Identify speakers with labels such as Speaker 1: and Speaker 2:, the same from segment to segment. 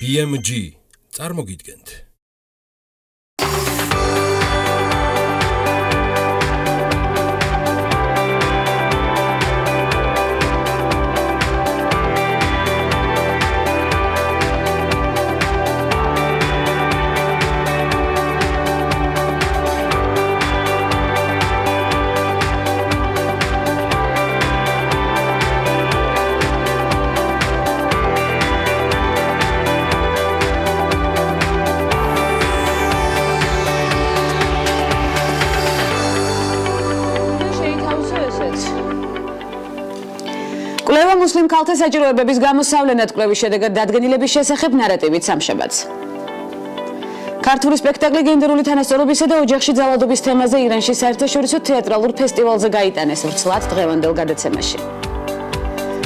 Speaker 1: BMG წარმოგიდგენთ.
Speaker 2: კვლევა მუსლიმ ქალთა საჭიროებების გამოსავლენად კვლევის შედეგად დადგენილების შესახებ ნარატივით სამშაბათს. ქართული სპექტაკლი გენდერული თანასწორობისა და ოჯახში ძალადობის თემაზე ირანში საერთაშორისო თეატრალურ ფესტივალზე გაიტანეს სრულად დღევანდელ გადაცემაში.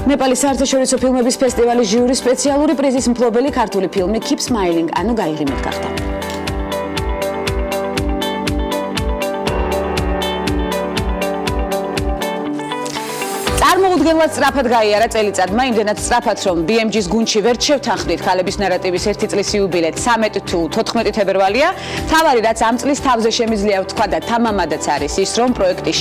Speaker 2: ნეპალის საერთაშორისო ფილმების ფესტივალის ჟიურის სპეციალური პრიზის მფლობელი ქართული ფილმი Keep Smiling ანუ გაიღიმეთ გახდა. წარმოუდგენლად სწრაფად გაიარა წელიწადმა, იმდენად სწრაფად, რომ BMG-ს გუნდში ვერ შევთანხმდით ქალების ნარატივის 1 წლის იუბილე 13 თუ 14 თებერვალია. თავარი რაც ამ წლის თავზე შემიძლია ვთქვა და თამამადაც არის ის, რომ პროექტი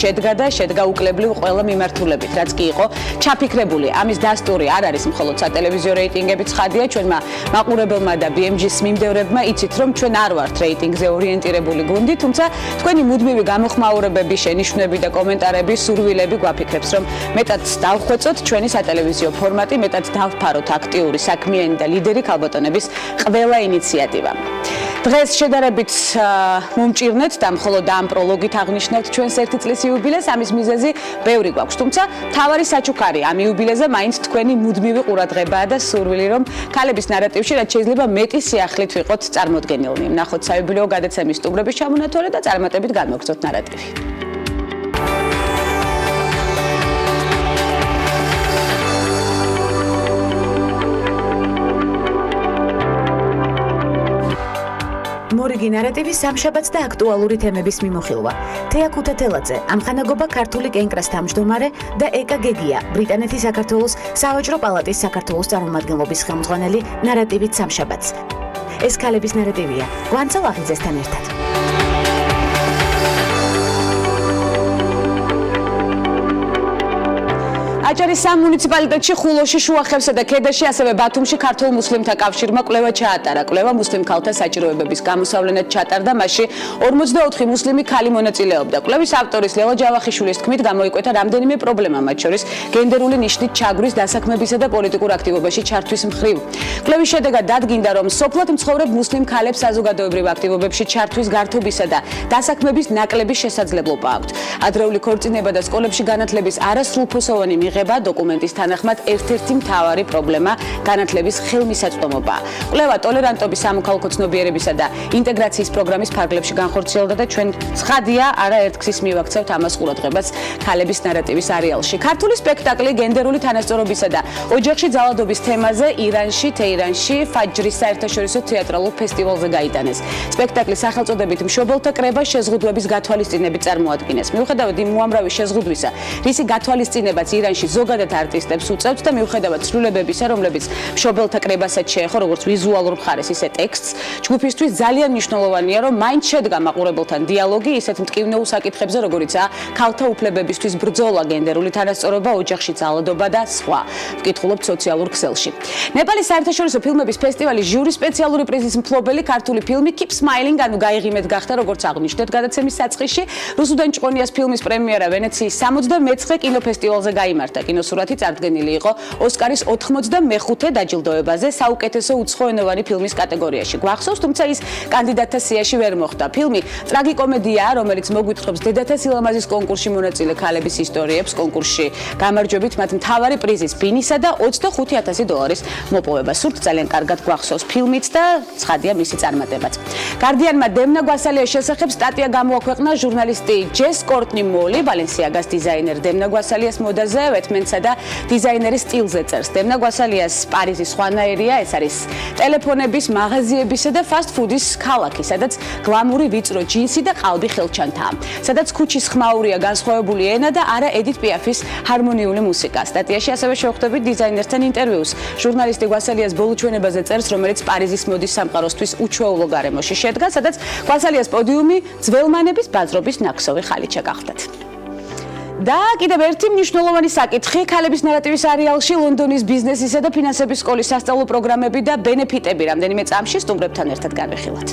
Speaker 2: შედგა უკლებლივ ყველა მიმართულებით, რაც კი იყო ჩაფიქრებული. ამის დასტური არ არის მხოლოდ სატელევიზიო რეიტინგები ცხადია, ჩვენმა მაყურებელმა და BMG-ს მიმდევრებმა იცით, რომ ჩვენ არ ვართ რეიტინგზე ორიენტირებული გუნდი, თუმცა თქვენი მუდმივი გამოხმაურებები, შენიშვნები და კომენტარები, სურვილები გვაფიქრებს, რომ მეტად დავხვეწოთ ჩვენი სატელევიზიო ფორმატი, მეტად დავფაროთ აქტიური, საქმიანი და ლიდერი ქალბატონების ყველა ინიციატივა. დღეს შედარებით მომჭირნეთ და მხოლოდ ამ პროლოგით აღნიშნავთ ჩვენს 1 წლის იუბილეს, ამის მიზეზი ბევრი გვაქვს, თუმცა მთავარი საჩუქარი ამ იუბილეზე მაინც თქვენი მუდმივი ყურადღებაა და სურვილი, რომ ქალების ნარატივში რაც შეიძლება მეტი სიახლით ვიყოთ წარმოდგენილნი. ვნახოთ საიუბილეო გადაცემის სტუმრების ჩამონათვალე და წარმატებით განვაგრძოთ ნარატივი. მორიგი ნარატივი სამშაბათს და აქტუალური თემების მიმოხილვა. თეა ქუთათელაძე, ამხანაგობა ქართული კენკრას თავმჯდომარე და ეკა გეგია, ბრიტანეთის საქართველოს სავაჭრო პალატის საქართველოს წარმომადგენლობის ხელმძღვანელი ნარატივით სამშაბათს. ეს ქალების ნარატივია. გვანცალ აღიძესთან ერთად. აჭარის სამ მუნიციპალიტეტში, ხულოში, შუახევსა და ქედაში, ასევე ბათუმში ქართულ მუსლიმთა კავშირმა კვლევა ჩაატარა. კვლევა მუსლიმ ქალთა საჭიროებების გამოსავლენად ჩატარდა, მასში 44 მუსლიმი ქალი მონაწილეობდა. კვლევის ავტორის ლელა ჯავახიშვილის თქმით, გამოიკვეთა რამდენიმე პრობლემა, მათ შორის გენდერული ნიშნით ჩაგვრის დასაქმებისა და პოლიტიკურ აქტივობაში ჩართვის მხრივ. კვლევის შედეგად დადგინდა, რომ სოფლად მცხოვრებ მუსლიმ ქალებს საზოგადოებრივ აქტივობებში ჩართვის გართობისა და დასაქმების ნაკლები შესაძლებლობა აქვთ. ადრეული ქორწინება და სკოლებში განათლების არასრულფოსოვანი მიღება დოკუმენტის თანახმად ერთ-ერთი მთავარი პრობლემა განათლების ხელმისაწვდომობაა. კვლევა ტოლერანტობის სამოქალაქო ცნობიერებისა და ინტეგრაციის პროგრამის ფარგლებში განხორციელდა და ჩვენ ცხადია არაერთგზის მივაქცევთ ამას ყურადღებას ქალების ნარატივის არეალში. ქართული სპექტაკლი გენდერული თანასწორობისა და ოჯახში ძალადობის თემაზე ირანში, თეირანში, ფაჯრის საერთაშორისო თეატრალურ ფესტივალზე გაიტანეს. სპექტაკლის სახელწოდებით მშობელთა კრება შეზღუდვების გათვალისწინებით წარმოადგინეს. მიუხედავად იმ უამრავი შეზღუდვისა, რისი გათვალისწინებაც ირანში ზოგადად არტისტებს უწევთ და მიუხედავად ცვლილებებისა, რომლებიც მშობელთა კრებასაც შეეხო, როგორც ვიზუალურ მხარეს, ისე ტექსტს, ჯგუფისთვის ძალიან მნიშვნელოვანია, რომ მაინც შედგა მაყურებელთან დიალოგი ისეთ მტკივნეულ საკითხებზე, როგორიცაა ქალთა უფლებებისთვის ბრძოლა, გენდერული თანასწორობა, ოჯახში ძალადობა და სხვა. ვკითხულობთ სოციალურ ქსელში. ნეპალის საერთაშორისო ფილმების ფესტივალის ჟიურის სპეციალური პრიზის მფლობელი ქართული ფილმი Keep Smiling ანუ გაიღიმეთ გახდა, როგორც აღნიშნეთ გადაცემის საწყისში. რუსუდან ჭყონიას ფილმის პრემიერა ვენეციის 69 კინოფესტივალზე გაიმართა. კინოსურათი წარდგენილი იყო ოსკარის 95 დაჯილდოებაზე საუკეთესო უცხოენოვანი ფილმის კატეგორიაში. გვახსოვს, თუმცა ის კანდიდატთა სიაში ვერ მოხვდა. ფილმი ტრაგიკომედიაა, რომელიც მოგვითხრობს დედათა სილამაზის კონკურსში მონაწილე ქალების ისტორიებს. კონკურსში გამარჯვებით მათ მთავარი პრიზის ბინისა და $25,000 მოპოვება. სურთ ძალიან კარგად გვახსოვს ფილმიც და ცხადია მისი წარმატებაც. გარდიანმა დემნა გვასალიას შესახებ სტატია გამოაქვეყნა ჟურნალისტი ჯეს კორტნი მოლი, ბალენსიაგას დიზაინერ დემნა გვასალიას მოდაზე. სტეიტმენტსა და დიზაინერის სტილზე წერს. დემნა გვასალიას პარიზის ხვანაერია, ეს არის ტელეფონების, მაღაზიებისა და ფასტ-ფუდის ქალაქი, სადაც გლამური ვიწრო ჯინსი და ყალბი ხელჩანთაა. სადაც ქუჩის ხმაურია განსხვავებული ენა და არა ედით პიაფის ჰარმონიული მუსიკა. სტატიაში ასევე შევხვდებით დიზაინერთან ინტერვიუს. ჟურნალისტი გვასალიას ბოლო ჩვენებაზე წერს, რომელიც პარიზის მოდის სამყაროსთვის უჩვეულო გარემოში შედგა, სადაც გვასალიას პოდიუმი ძველმანების ბაზრობის ნაკსოვი ხალიჩა გახდათ. და კიდევ ერთი მნიშვნელოვანი საკითხი, ქალების ნარატივის არეალში ლონდონის ბიზნესისა და ფინანსების სკოლის სასწავლო პროგრამები და ბენეფიტები რამდენიმე წამში სტუმრებთან ერთად განვიხილოთ.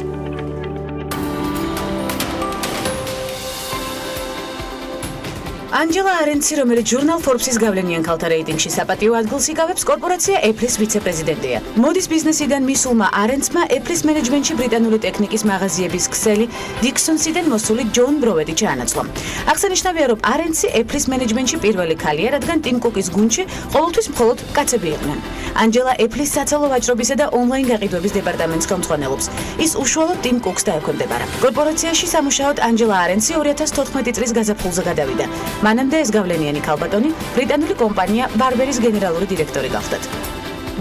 Speaker 2: ანჯელა არენცი, რომელიც ჟურნალ Forbes-ის გავლენიან ქალთა რეიტინგში საპატიო ადგილს იკავებს, კორპორაცია Apple-ის ვიცე-პრეზიდენტია. მოდის ბიზნესიდან მისულმა არენცმა Apple-ის მენეჯმენტში ბრიტანული ტექნიკის მაღაზიების ქსელი Dixons-დან მოსული ჯონ ბროვედი ჩაანაცვლა. აღსანიშნავია, რომ არენცი Apple-ის მენეჯმენტში პირველი ქალია, რადგან ტიმ კუკის გუნდში ყოველთვის მხოლოდ კაცები იყვნენ. ანჯელა Apple-ის საცალო ვაჭრობისა და ონლაინ გაყიდვების დეპარტამენტს ხელმძღვანელობს. ის უშუალოდ ტიმ კუკს დაექვემდებარა. კორპორაციაში სამუშაოდ ანჯელა არენცი 2014 წლის გაზაფხულზე გადავიდა. მანამდე ეს გავლენიანი ქალბატონი ბრიტანული კომპანია ბარბერის გენერალური დირექტორი გახდათ.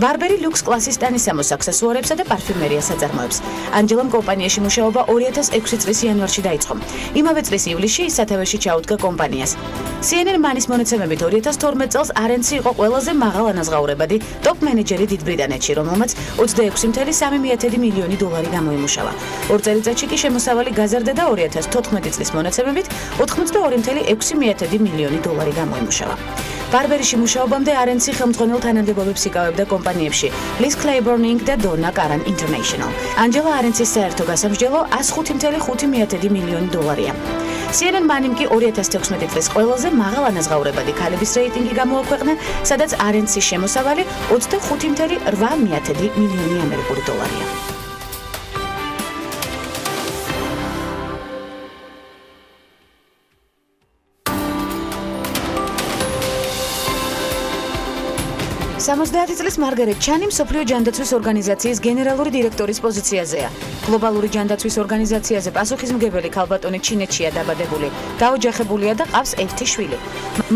Speaker 2: ბარბერი ლუქს კლასის ტანისამოს აქსესუარებსა და პარფიუმერიას აწარმოებს. ანჯელამ კომპანიაში მუშაობა 2006 წლის იანვარში დაიწყო. იმავე წლის ივლისში ის სათავეში ჩაუდგა კომპანიას. CNN მანის მონაცემებით 2012 წელს არენცი იყო ყველაზე მაღალ ანაზღაურებადი ტოპ მენეჯერი დიდ ბრიტანეთში, რომელმაც 26,3 მილიონი დოლარი გამოიმუშავა. 2 წელიწადში კი შემოსავალი გაზარდა და 2014 წლის მონაცემებით 82,6 მილიონი დოლარი გამოიმუშავა. ბარბერიში მუშაობამდე არენცი ხელმძღვანელ თანამდებობებს იკავებდა კომპანიებში Liz Claiborne Inc. და Donna Karan International. ანჯელა არენცის საერთო გასამსჯელო 105,5 მილიონი დოლარია. CNN მანიმ კი 2016 წლის ყველაზე მაღალ ანაზღაურებადი ქალების რეიტინგი გამოაქვეყნა, სადაც არენცის შემოსავალი 25,8 მილიონი ამერიკული დოლარია. სამოცდაათი წლის მარგარეტ ჩანი მსოფლიო ჯანდაცვის ორგანიზაციის გენერალური დირექტორის პოზიციაზეა. გლობალური ჯანდაცვის ორგანიზაციაზე პასუხისმგებელი ქალბატონი ჩინეთშია დაბადებული, დაოჯახებულია და ყავს ერთი შვილი.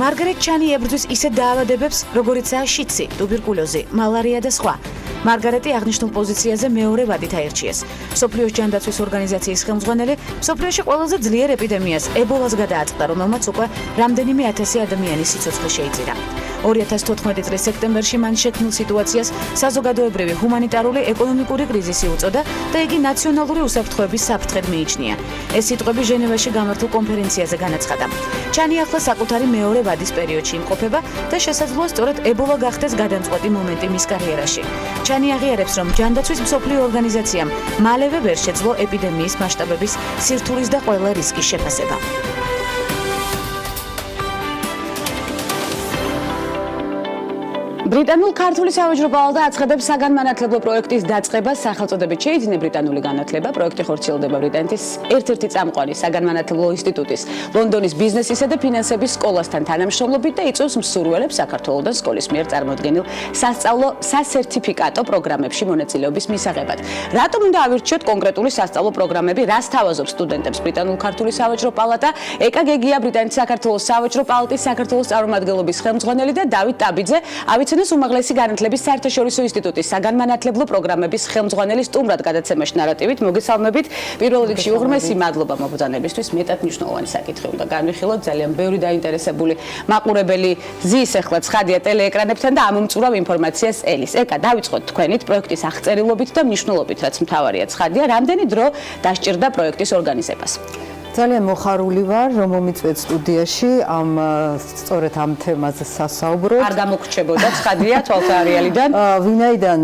Speaker 2: მარგარეტ ჩანი ებრძვის ისეთ დაავადებებს, როგორიცაა შიცი, ტუბერკულოზი, მალარია და სხვა. მარგარეტი აღნიშნულ პოზიციაზე მეორე ვადით აირჩიეს. მსოფლიოს ჯანდაცვის ორგანიზაციის ხელმძღვანელი მსოფლიოში ყველაზე ძლიერ ეპიდემიას ებოლას გადააწყდა, რომელმაც უკვე რამდენიმე ათასი ადამიანის სიცოცხლე შეიწირა. 2014 წლის სექტემბერში მან შექმნილ სიტუაციას საზოგადოებრივი ჰუმანიტარული ეკონომიკური კრიზისი უწოდა და იგი ნაციონალური უსაფრთხოების საფრთხედ მიიჩნია. ეს სიტყვები ჟენევაში გამართულ კონფერენციაზე განაცხადა. ჩანი ახლა საკუთარი მეორე ვადის პერიოდში იმყოფება და შესაძლოა სწორედ ებოლა გახდეს გადამწყვეტი მომენტი მის კარიერაში. ჩანი აღიარებს, რომ ჯანდაცვის მსოფლიო ორგანიზაციამ მალევე ვერ შეძლო ეპიდემიის მასშტაბების, სირთულის და ყველა რისკის შეფასება. ბრიტანულ ქართული სავაჭრო პალატა აცხადებს საგანმანათლებლო პროექტის დაწყებას სახელწოდებით შეიძინა ბრიტანული განათლება. პროექტი ხორციელდება ბრიტანეთის ერთ-ერთი წამყვანი საგანმანათლებლო ინსტიტუტის ლონდონის ბიზნესისა და ფინანსების სკოლასთან თანამშრომლობით და იწვევს მსურველებს საქართველოსთან სკოლის მიერ წარმოდგენილ სასწავლო სასერტიფიკატო პროგრამებში მონაწილეობის მისაღებად. რატომ უნდა ავირჩიოთ კონკრეტული სასწავლო პროგრამები, რას თავაზობს სტუდენტებს ბრიტანულ ქართული სავაჭრო პალატა? ეკა გეგია ბრიტანეთის საქართველოს სავაჭრო პალატის საქართველოს წარმომადგენლობის ხელმძღვანელი და დავით ტაბიძე ავიცენეს უმაღლესი განათლების საერთაშორისო ინსტიტუტის საგანმანათლებლო პროგრამების ხელმძღვანელი სტუმრად გადაცემაში ნარატივით. მოგესალმებით. პირველ რიგში უღრმესი მადლობა მობრძანებისთვის. მეტად მნიშვნელოვანი საკითხი უნდა განვიხილოთ. ძალიან ბევრი დაინტერესებული მაყურებელი ზის ახლა ცხადია ტელეეკრანებთან და ამომწურავ ინფორმაციას ელის. ეკა დავიწყოთ თქვენით პროექტის აღწერილობით და მნიშვნელობით, რაც მთავარია ცხადია. რამდენი დრო დასჭირდა პროექტის ორგანიზებას?
Speaker 3: ძალიან მოხარული ვარ, რომ მომიწვევთ სტუდიაში სწორედ ამ თემაზე სასაუბროთ.
Speaker 2: არ გამოგრჩებოდა ცხადია თვალსაარიალიდან.
Speaker 3: ვინაიდან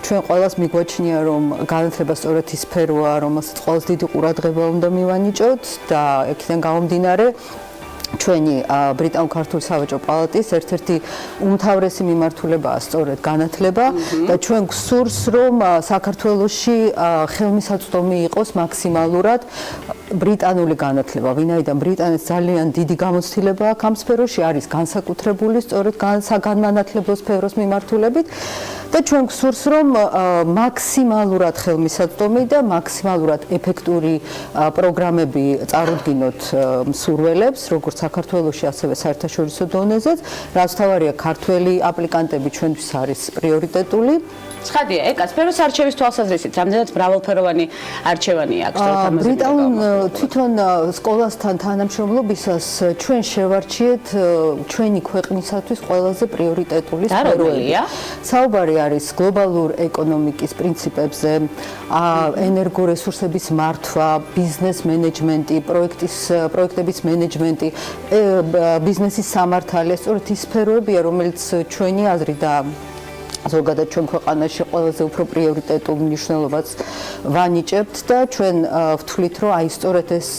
Speaker 3: ჩვენ ყველას მიგვაჩნია, რომ განათლება სწორედ ის სფეროა, რომელსაც ყველას დიდი ყურადღება უნდა მივანიჭოთ და აქედან გამომდინარე ჩვენი ბრიტანულ ქართული სავაჭრო პალატის ერთ-ერთი უმთავრესი მიმართულებაა სწორედ განათლება და ჩვენ გვსურს, რომ საქართველოში ხელმისაწვდომი იყოს მაქსიმალურად ბრიტანული განათლება, ვინაიდან ბრიტანეთს ძალიან დიდი გამოცდილება აქვს ამ სფეროში, არის განსაკუთრებული სწორედ საგანმანათლებლო სფეროს მიმართულებით და ჩვენ გვსურს რომ მაქსიმალურად ხელმისაწვდომი და მაქსიმალურად ეფექტური პროგრამები წარუდგინოთ მსურველებს, როგორც საქართველოში, ასევე საერთაშორისო დონეზეც. რაც თავარია, ქართველი აპლიკანტები ჩვენთვის არის პრიორიტეტული.
Speaker 2: ცხადია, ეკაც სფეროს არჩევის თვალსაზრისით, რამდენად მრავალფეროვანი არჩევანი აქვს თამაზები.
Speaker 3: ბრიტანულ თვითონ სკოლასთან თანამშრომლობისას ჩვენ შევარჩიეთ ჩვენი ქვეყნისათვის ყველაზე პრიორიტეტული სფეროები. საუბარი არის გლობალურ ეკონომიკის პრინციპებზე, ენერგორესურსების მართვა, ბიზნეს მენეჯმენტი, პროექტების მენეჯმენტი, ბიზნესის სამართალი, სწორედ ის სფეროებია, რომელიც ჩვენი აზრით და ზოგადად ჩვენ ქვეყანაში ყველაზე უფრო პრიორიტეტულ მნიშვნელობას ვანიჭებთ და ჩვენ ვთვლით, რომ აი სწორედ ეს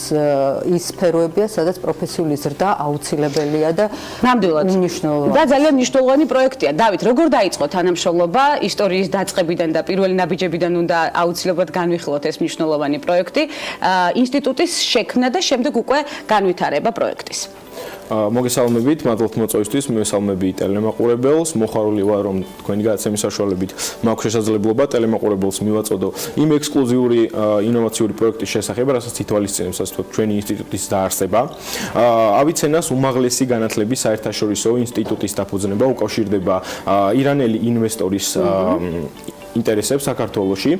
Speaker 3: ის სფეროებია, სადაც პროფესიული ზრდა აუცილებელია და
Speaker 2: ნამდვილად
Speaker 3: მნიშვნელოვანია.
Speaker 2: და ძალიან მნიშვნელოვანი პროექტია. დავით, როგორ დაიწყო თანამშრომლობა ისტორიის დაწყებიდან და პირველი ნაბიჯებიდან უნდა აუცილებლად განვიხილოთ ეს მნიშვნელოვანი პროექტი, ინსტიტუტის შექმნა და შემდეგ უკვე განვითარება პროექტის.
Speaker 4: მოგესალმებით, მადლობთ მოწვევისთვის, მივესალმები ტელემაყურებელს, მოხარული ვარ, რომ თქვენი გადაცემის საშუალებით მაქვს შესაძლებლობა ტელემაყურებელს მივაწოდო იმ ექსკლუზიური ინოვაციური პროექტის შესახებ, რასაც ითვალისწინებს, ასე ვთქვათ, ჩვენი ინსტიტუტის დაარსება. ავიცენას უმაღლესი განათლების საერთაშორისო ინსტიტუტის დაფუძნება უკავშირდება ირანელი ინვესტორის ინტერესებს საქართველოში.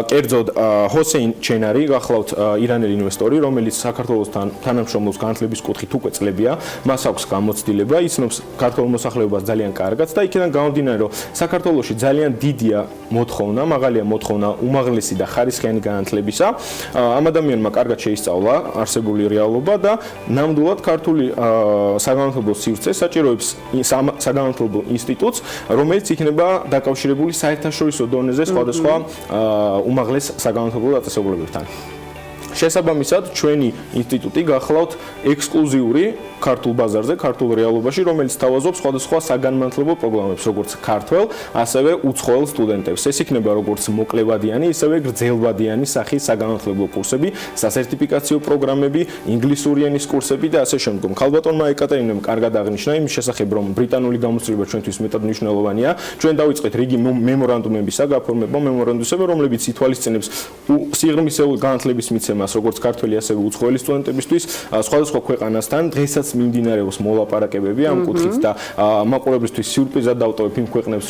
Speaker 4: კერძოდ ჰოსეინ ჩენარი გახლავთ ირანელი ინვესტორი, რომელიც საქართველოსთან თანამშრომლობს განათლების კუთხით უკვე წლებია. მას აქვს გამოცდილება, იცნობს ქართულ მოსახლეობას ძალიან კარგად და იქიდან გამომდინარე, რომ საქართველოში ძალიან დიდია მოთხოვნა, მაღალია მოთხოვნა უმაღლესი და ხარისხიანი განათლებისა. ამ ადამიანმა კარგად შეისწავლა არსებული რეალობა და ნამდვილად ქართული საგანმანათლებლო სივრცე საჭიროებს საგანმანათლებლო ინსტიტუტს, რომელიც იქნება დაკავშირებული საერთაშორისო დონეზე სხვადასხვა უმაღლეს საგანმანათლებლო დაწესებულებებთან. შესაბამისად, ჩვენი ინსტიტუტი გახლავთ ექსკლუზიური ქართულ ბაზარზე, ქართულ რეალობაში, რომელიც თავაზობს სხვადასხვა საგანმანათლებლო პროგრამებს, როგორც ქართველ, ასევე უცხოელ სტუდენტებს. ეს იქნება როგორც მოკლევადიანი, ისევე გრძელვადიანი სახის საგანმანათლებლო კურსები, სასერტიფიკაციო პროგრამები, ინგლისური ენის კურსები და ასე შემდგომ. ქალბატონმა ეკატერინემ კარგად აღნიშნა იმის შესახებ, რომ ბრიტანული გამოცდილება ჩვენთვის მეტად მნიშვნელოვანია. ჩვენ დავიწყეთ რიგი მემორანდუმებისა გაფორმება, მემორანდუმები, რომლებიც ითვალისწინებს სიღრმისეულ განათლების მიცემას, როგორც ქართველი, ასევე უცხოელი სტუდენტებისთვის სხვადასხვა ქვეყანასთან. დღესაც მიმდინარეობს მოლაპარაკებები ამ კუთხით და მაყურებლისთვის სიურპრიზად დავტოვებ იმ ქვეყნებს,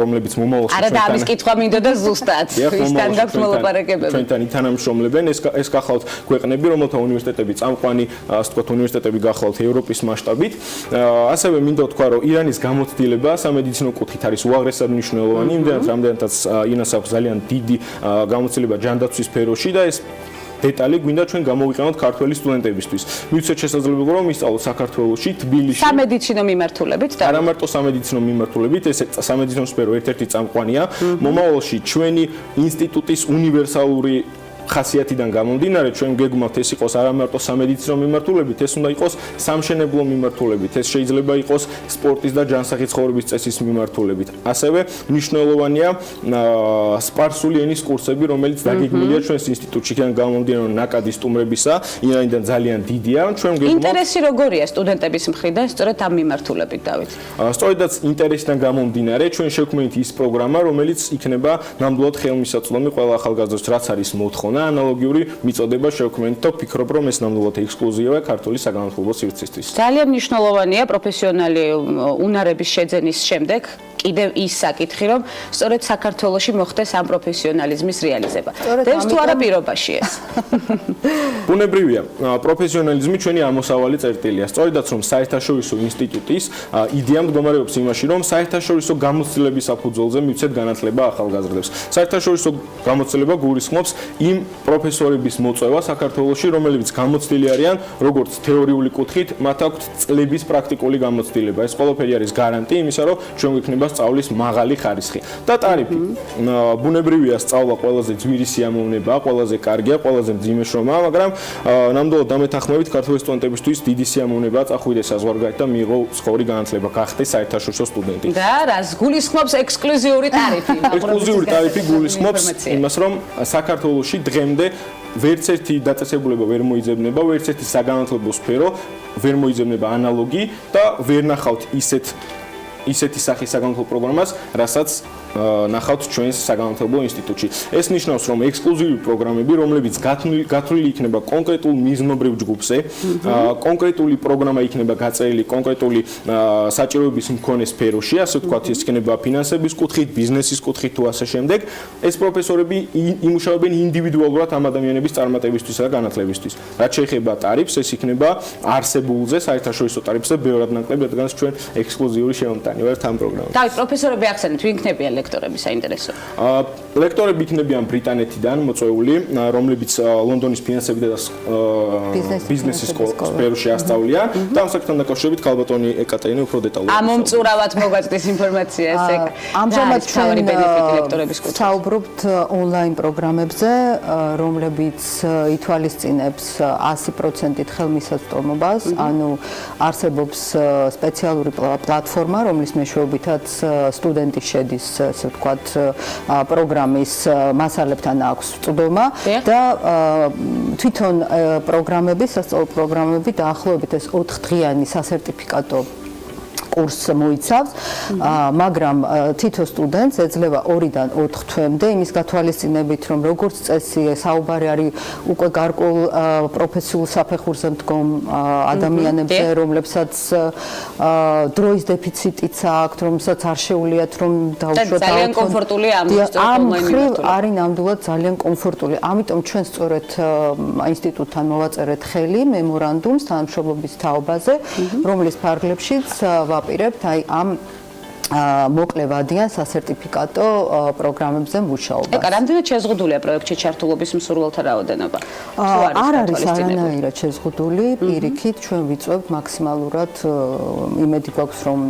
Speaker 4: რომლებიც მომავალში
Speaker 2: არა და ამის კითხვა მინდოდა ზუსტად. ვისთან გაქვთ მოლაპარაკებები?
Speaker 4: ჩვენთან ითანამშრომლებენ ეს გახლავთ ქვეყნები, რომელთა უნივერსიტეტები წამყვანი, ასე ვთქვათ, უნივერსიტეტები გახლავთ ევროპის მასშტაბით. ასევე მინდა ვთქვა, რომ ირანის გამოცდილება სამედიცინო კუთხით არის უაღრესად მნიშვნელოვანი, რამდენადაც ინას აქვს ძალიან დიდი გამოცდილება ჯანდაცვის სფეროში და ეს დეტალი გვინდა ჩვენ გამოვიყენოთ ქართველი სტუდენტებისთვის. მივცეთ შესაძლებლობა, რომ ისწავლოთ საქართველოში, თბილისში.
Speaker 2: სამედიცინო მიმართულებით და
Speaker 4: არა მარტო სამედიცინო მიმართულებით, ეს სამედიცინო სფერო ერთ-ერთი წამყვანია. მომავალში ჩვენი ინსტიტუტის უნივერსალური ხასიათიდან გამომდინარე, ჩვენ გეგმავთ ეს იყოს არა მარტო სამედიცინო მიმართულებით, ეს უნდა იყოს სამშენებლო მიმართულებით, ეს შეიძლება იყოს სპორტის და ჯანსაღი ცხოვრების წესის მიმართულებით. ასევე მნიშვნელოვანია სპარსული ენის კურსები, რომელიც დაგეგმილია ჩვენს ინსტიტუტში, იქიდან გამომდინარე, რომ ნაკადი სტუმრებისა ირანიდან ძალიან დიდია. ჩვენ გეგმავთ
Speaker 2: ინტერესი როგორია სტუდენტების მხრიდან სწორედ ამ მიმართულებით, დავით?
Speaker 4: სწორედაც ინტერესიდან გამომდინარე, ჩვენ შევქმნით ის პროგრამა, რომელიც იქნება ნამდვილად ხელმისაწვდომი ყველა ახალგაზრდას, რაც არის მოთხოვნა. ანალოგიური მიწოდება შევქმნით და ვფიქრობ, რომ ეს ნამდვილად ექსკლუზივია ქართული საგანმანათლებლო სივრცისთვის.
Speaker 2: ძალიან მნიშვნელოვანია პროფესიონალი უნარების შეძენის შემდეგ კიდევ ის საკითხი, რომ სწორედ საქართველოში მოხდეს ამ პროფესიონალიზმის რეალიზება. დევს თუ არა პირობაში ეს?
Speaker 4: ბუნებრივია, პროფესიონალიზმი ჩვენი ამოსავალი წერტილია. სწორედაც რომ საერთაშორისო ინსტიტუტის იდეა მდგომარეობს იმაში, რომ საერთაშორისო გამოცდილების საფუძველზე მივცეთ განათლება ახალგაზრდებს. საერთაშორისო გამოცდილება გულისხმობს იმ პროფესორების მოწვევა საქართველოში, რომლებიც გამოცდილი არიან როგორც თეორიული კუთხით, მათ აქვთ წლების პრაქტიკული გამოცდილება. ეს ყველაფერი არის გარანტი იმისა, რომ ჩვენ გვექნება სწავლის მაღალი ხარისხი. და ტარიფი. ბუნებრივია, სწავლა ყველაზე ძვირი სიამოვნებაა, ყველაზე კარგია, ყველაზე მძიმე შრომაა, მაგრამ ნამდვილად დამეთანხმებით ქართველი სტუდენტებისთვის დიდი სიამოვნებაა წახვიდეს საზღვარგარეთ და მიიღო ცხოვრი განათლება, გახდეს საერთაშორისო სტუდენტი.
Speaker 2: და რას გულისხმობს ექსკლუზიური ტარიფი?
Speaker 4: ექსკლუზიური ტარიფი გულისხმობს იმას, რომ საქართველოში დღემდე ვერც ერთი დაწესებულება ვერ მოიძებნება, ვერც ერთი საგანმანათლებლო სფერო ვერ მოიძებნება ანალოგი და ვერ ნახავთ ისეთ ისეთი სახის საგანმანათლებლო პროგრამას, რასაც ნახავთ ჩვენს საგანმანათლებლო ინსტიტუტში. ეს ნიშნავს, რომ ექსკლუზიური პროგრამები, რომლებიც გათვლილი იქნება კონკრეტულ მიზნობრივ ჯგუფზე, კონკრეტული პროგრამა იქნება გაწერილი კონკრეტული საჭიროების მქონე სფეროში, ასე ვთქვათ, ეს იქნება ფინანსების კუთხით, ბიზნესის კუთხით თუ ასე შემდეგ. ეს პროფესორები იმუშავებენ ინდივიდუალურად ამ ადამიანების წარმატებისთვისა და განათლებისთვის. რაც შეეხება ტარიფს, ეს იქნება არსებულზე, საერთაშორისო ტარიფზე ბევრად ნაკლები, რადგან ჩვენ ექსკლუზიური შემომტანი ვართ ამ პროგრამაზე.
Speaker 2: დავით, პროფესორები ახსენეთ, ვინ იქნებიან ლექტორები საინტერესო?
Speaker 4: ლექტორები იქნებიან ბრიტანეთიდან მოწვეული, რომლებიც ლონდონის ფინანსების და ბიზნესის სფეროში ასწავლიან და ამ საკითხთან დაკავშირებით ქალბატონი ეკატერინე უფრო დეტალურად.
Speaker 2: ამომწურავად მოგვაწვდის ინფორმაცია ესე.
Speaker 3: ამჟამად ჩვენ
Speaker 2: ლექტორების კუთხით
Speaker 3: საუბრობთ ონლაინ პროგრამებზე, რომლებიც ითვალისწინებს 100%-ით ხელმისაწვდომობას, ანუ არსებობს სპეციალური პლატფორმა, რომლის მეშვეობითაც სტუდენტი შედის, ასე ვთქვათ, პროგრამის მასალებთან აქვს წვდომა და თვითონ პროგრამები, სასწავლო პროგრამები დაახლოებით ეს 4 დღიანი სასერტიფიკატო კურსს მოიცავს, მაგრამ თითო სტუდენტს ეძლევა 2-დან 4 თვემდე იმის გათვალისწინებით, რომ როგორც წესი საუბარი არის უკვე გარკვეულ პროფესიულ საფეხურზე მდგომ ადამიანებზე, რომლებსაც დროის დეფიციტიც აქვთ, რომელსაც არ შეუძლიათ რომ დაუშვათ.
Speaker 2: ძალიან კომფორტული
Speaker 3: ამ მხრივ არის ნამდვილად ძალიან კომფორტული. ამიტომ ჩვენ სწორედ ინსტიტუტთან მოვაწერეთ ხელი მემორანდუმს თანამშრომლობის თაობაზე, რომლის ფარგლებშიც ვაპირებთ აი ამ მოკლევადიან სასერტიფიკატო პროგრამებზე მუშაობას.
Speaker 2: ეკა, რამდენად შეზღუდულია პროექტში ჩართულობის მსურველთა რაოდენობა?
Speaker 3: არ არის არანაირად შეზღუდული, პირიქით ჩვენ ვიწვევთ მაქსიმალურად, იმედი გვაქვს რომ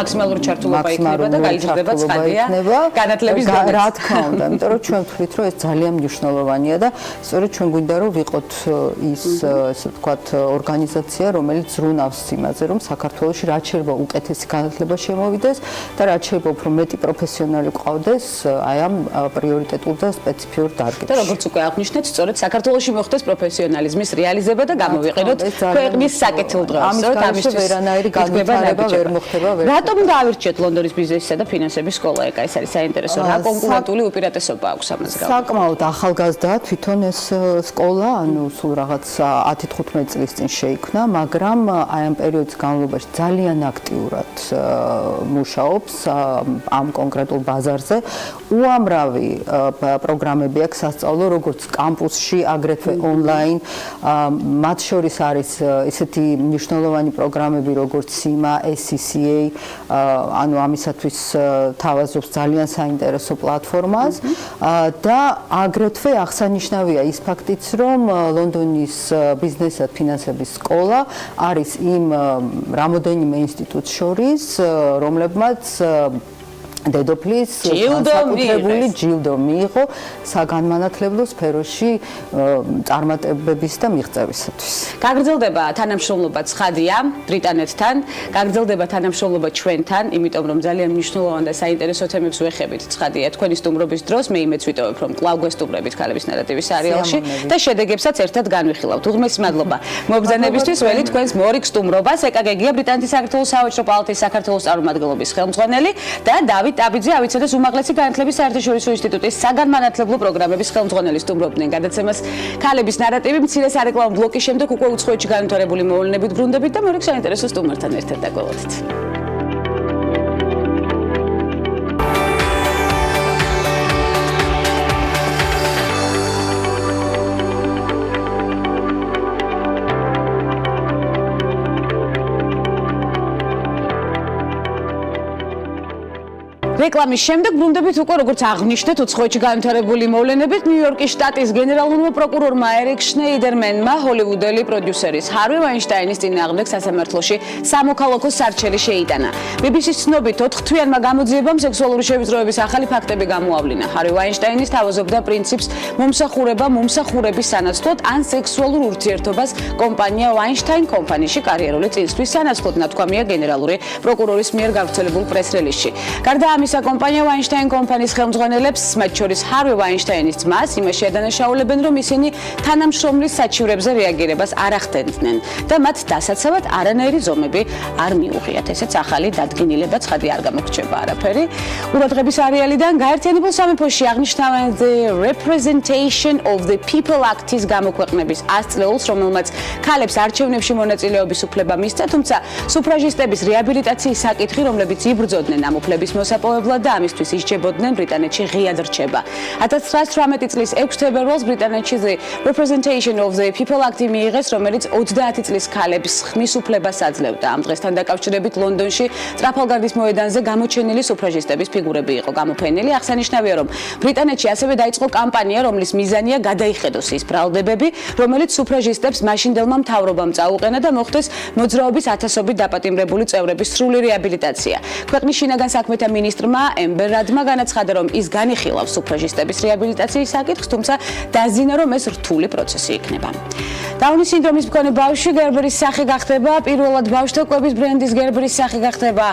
Speaker 2: მაქსიმალური ჩართულობა იქნება და გაიზრდება ცხადია განათლების დონეც.
Speaker 3: რა თქმა უნდა, იმიტომ რომ ჩვენ ვთვლით, რომ ეს ძალიან მნიშვნელოვანია და სწორედ ჩვენ გვინდა რომ ვიყოთ ის, ასე ვთქვათ, ორგანიზაცია, რომელიც ზრუნავს იმაზე, რომ საქართველოში რაც შეიძლება უკეთესი განათლება შემოვიდეს და რაც შეიძლება უფრო მეტი პროფესიონალი გყავდეს აი ამ პრიორიტეტულ და სპეციფიურ დარგებში.
Speaker 2: და როგორც უკვე აღნიშნეთ, სწორედ საქართველოში მოხდეს პროფესიონალიზმის რეალიზება და გამოვიყენოთ ქვეყნის საკეთილდღეობას.
Speaker 3: სწორედ ამისთვის ვერანაირი განვითარება ვერ მოხდება.
Speaker 2: რატომ დაავირჩიეთ ლონდონის ბიზნესისა და ფინანსების სკოლა? ეკა, ეს არის საინტერესო. რა კონკურენტული უპირატესობა აქვს ამას გამო?
Speaker 3: საკმაოდ ახალგაზრდაა თვითონ ეს სკოლა, ანუ სულ რაღაც 10-15 წლის წინ შეიქმნა, მაგრამ აი ამ პერიოდის განმავლობაში ძალიან აქტიურად მუშაობს ამ კონკრეტულ ბაზარზე. უამრავი პროგრამები აქვს სასწავლო, როგორც კამპუსში, აგრეთვე ონლაინ. მათ შორის არის ესეთი მნიშვნელოვანი პროგრამები, როგორც SIMA, SCCA, ანუ ამისათვის თავაზობს ძალიან საინტერესო პლატფორმას და აგრეთვე აღსანიშნავია ის ფაქტიც, რომ ლონდონის ბიზნესის და ფინანსების სკოლა არის იმ რამოდენიმე ინსტიტუტს შორის, რომლებმაც დედოფლის განსაკუთრებული ჯილდო მიიღო საგანმანათლებლო სფეროში წარმატებების და მიღწევისათვის.
Speaker 2: გაგრძელდება თანამშრომლობა ცხადია ბრიტანეთთან, გაგრძელდება თანამშრომლობა ჩვენთან, იმიტომ რომ ძალიან მნიშვნელოვან და საინტერესო თემებს ვეხებით ცხადია თქვენი სტუმრობის დროს, მე იმეც ვიტოვებ, რომ კვლავ გვესტუმრებით ქალების ნარატივის სერიალში და შედეგებსაც ერთად განვიხილავთ. უღმესი მადლობა მოგზაურობისთვის, ველი თქვენს მორიგ სტუმრობას, ეკაგეგია ბრიტანეთის საქართველოს საავადმყოფო პალატის საქართველოს წარმომადგენლობის ხელმძღვანელი და დავით აბიძე ავიცოდეს უმაღლესი განათლების საერთაშორისო ინსტიტუტის საგანმანათლებლო პროგრამების ხელმძღვანელი სტუმრობდნენ გადაცემას ქალების ნარატივი მცირე სარეკლამო ბლოკის შემდეგ უკვე უცხოეთში განვითარებული მოვლენებით ბრუნდებით და მორიგ საინტერესო სტუმართან ერთად დაგველოდით. რეკლამის შემდეგ ბრუნდებით უკვე როგორც აღნიშნეთ უცხოეთში განვითარებული მოვლენებით ნიუ-იორკის შტატის გენერალურმა პროკურორმა ერიკ შნეიდერმენმა ჰოლივუდელი პროდიუსერის ჰარვი ვაინშტაინის წინააღმდეგ სასამართლოში სამოქალაქო სარჩელი შეიტანა. BBC-ს ცნობით 4 თვიანმა გამოძიებამ სექსუალური შევიწროების ახალი ფაქტები გამოავლინა. ჰარვი ვაინშტაინის თავაზობდა პრინციპს მომსახურების სანაცვლოდ ან სექსუალურ ურთიერთობას კომპანია ვაინშტაინ კომპანიაში კარიერული წინსვლის სანაცვლოდ ნათქვამია გენერალური პროკურორის მიერ გავრცელებულ პრეს-რელიზში. გარდა ამისა საკომპანიო Weinstein კომპანიის ხელმძღვანელებს, მათ შორის Harvey Weinstein-ის ძმას, იმაში ადანაშაულებენ, რომ ისინი თანამშრომლის საჩივრებზე რეაგირებას არ ახდენდნენ და მათ დასაცავად არანაირი ზომები არ მიუღიათ. ესეც ახალი დადგენილება ცხადი არ გამოგრჩება არაფერი. ყურადღების არეალიდან გაერთიანებულ სამეფოში აღნიშნავენ The Representation of the People Act-ის გამოქვეყნების 100 წლეულს, რომელმაც ქალებს არჩევნებში მონაწილეობის უფლება მისცა, თუმცა სუფრაჟისტების რეაბილიტაციის საკითხი, რომლებიც იბრძოდნენ ამ უფლების მოსაპოვებლად და ამისთვის ისჯებოდნენ ბრიტანეთში ღიად რჩება. 1918 წლის 6 თებერვალს ბრიტანეთში The Representation of the People Act-ი მიიღეს, რომელიც 30 წლის ქალებს ხმის უფლებას აძლევდა. ამ დღესთან დაკავშირებით ლონდონში ტრაფალგარის მოედანზე გამოჩენილი სუფრაჟისტების ფიგურები იყო გამოფენილი. აღსანიშნავია, რომ ბრიტანეთში ასევე დაიწყო კამპანია, რომლის მიზანია გადაიხედოს ის ბრალდებები, რომელიც სუფრაჟისტებს მაშინდელმა მთავრობამ წაუყენა და მოხდეს მოძრაობის ათასობით დაპატიმრებული წევრების სრული რეაბილიტაცია. ქვეყნის შინაგან საქმეთა მინისტრმა ემბერ რადმა განაცხადა, რომ ის განიხილავს სუფრაჟისტების რეაბილიტაციის საკითხს, თუმცა დაზინა, რომ ეს რთული პროცესი იქნება. დაუნის სინდრომის მქონე ბავშვი გერბერის სახე გახდება, პირველად ბავშვთა კვების ბრენდის გერბერის სახე გახდება.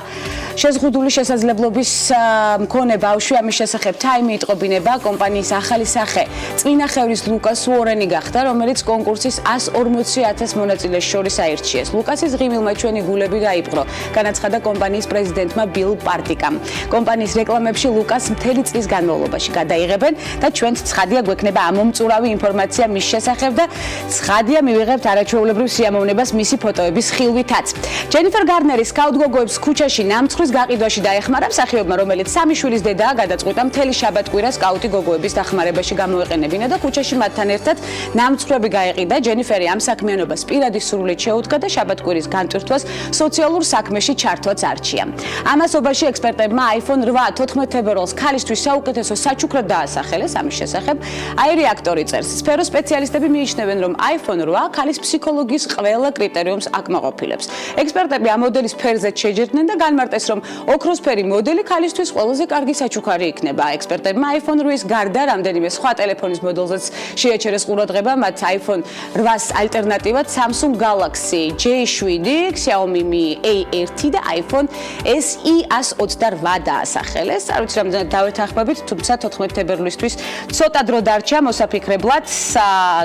Speaker 2: შეზღუდული შესაძლებლობის მქონე ბავშვი, ამის შესახებ Time-ი იტყობინება, კომპანიის ახალი სახე წინახევრის ლუკას უორენი გახდა, რომელიც კონკურსის 140,000 მონაწილეს შორის აირჩიეს. ლუკასის ღიმილმა ჩვენი გულები დაიპყრო, განაცხადა კომპანიის პრეზიდენტმა ბილ პარტიკამ. კომპანიის რეკლამებში ლუკას მთელი წლის განმავლობაში გადაიღებენ და ჩვენც ცხადია გვექნება ამომწურავი ინფორმაცია მის შესახებ და ცხადია მივიღებთ არაჩვეულებრივ სიამოვნებას მისი ფოტოების ხილვითაც. ჯენიფერ გარნერი სკაუტ გოგოებს ქუჩაში ნამცხვრის გაყიდვაში დაეხმარა მსახიობმა, რომელიც 3 შვილის დედაა, გადაწყვიტა მთელი შაბათ-კვირა სკაუტი გოგოების დახმარებაში გამოეყენებინა და ქუჩაში მათთან ერთად ნამცხრები გაეყიდა. ჯენიფერი ამ საქმიანობას პირადი სურვილით შეუდგა და შაბათ-კვირის განტვირთვას სოციალურ საქმეში ჩართვაც არჩია. ამასობაში ექსპერტებმა iPhone 8 14 თებერვალს ქალისთვის საუკეთესო საჩუქრად დაასახელეს. ამის შესახებ აირეაქტორი წერს. სფეროს სპეციალისტები მიიჩნევენ, რომ iPhone 8 ქალის ფსიქოლოგიის ყველა კრიტერიუმს აკმაყოფილებს. ექსპერტები ამ მოდელის ფერზეც შეჯერდნენ და განმარტეს, რომ ოქროსფერი მოდელი ქალისთვის ყველაზე კარგი საჩუქარი იქნება. ექსპერტებმა iPhone 8-ის გარდა რამდენიმე სხვა ტელეფონის მოდელზეც შეაჩერეს ყურადღება, მათ iPhone 8-ს ალტერნატივად Samsung Galaxy J7, Xiaomi Mi A1 და iPhone SE 128 დაასახელეს. არ ვიცი რამდენად დავეთანხმებით, თუმცა 14 თებერვლისთვის ცოტა დრო დარჩა მოსაფიქრებლად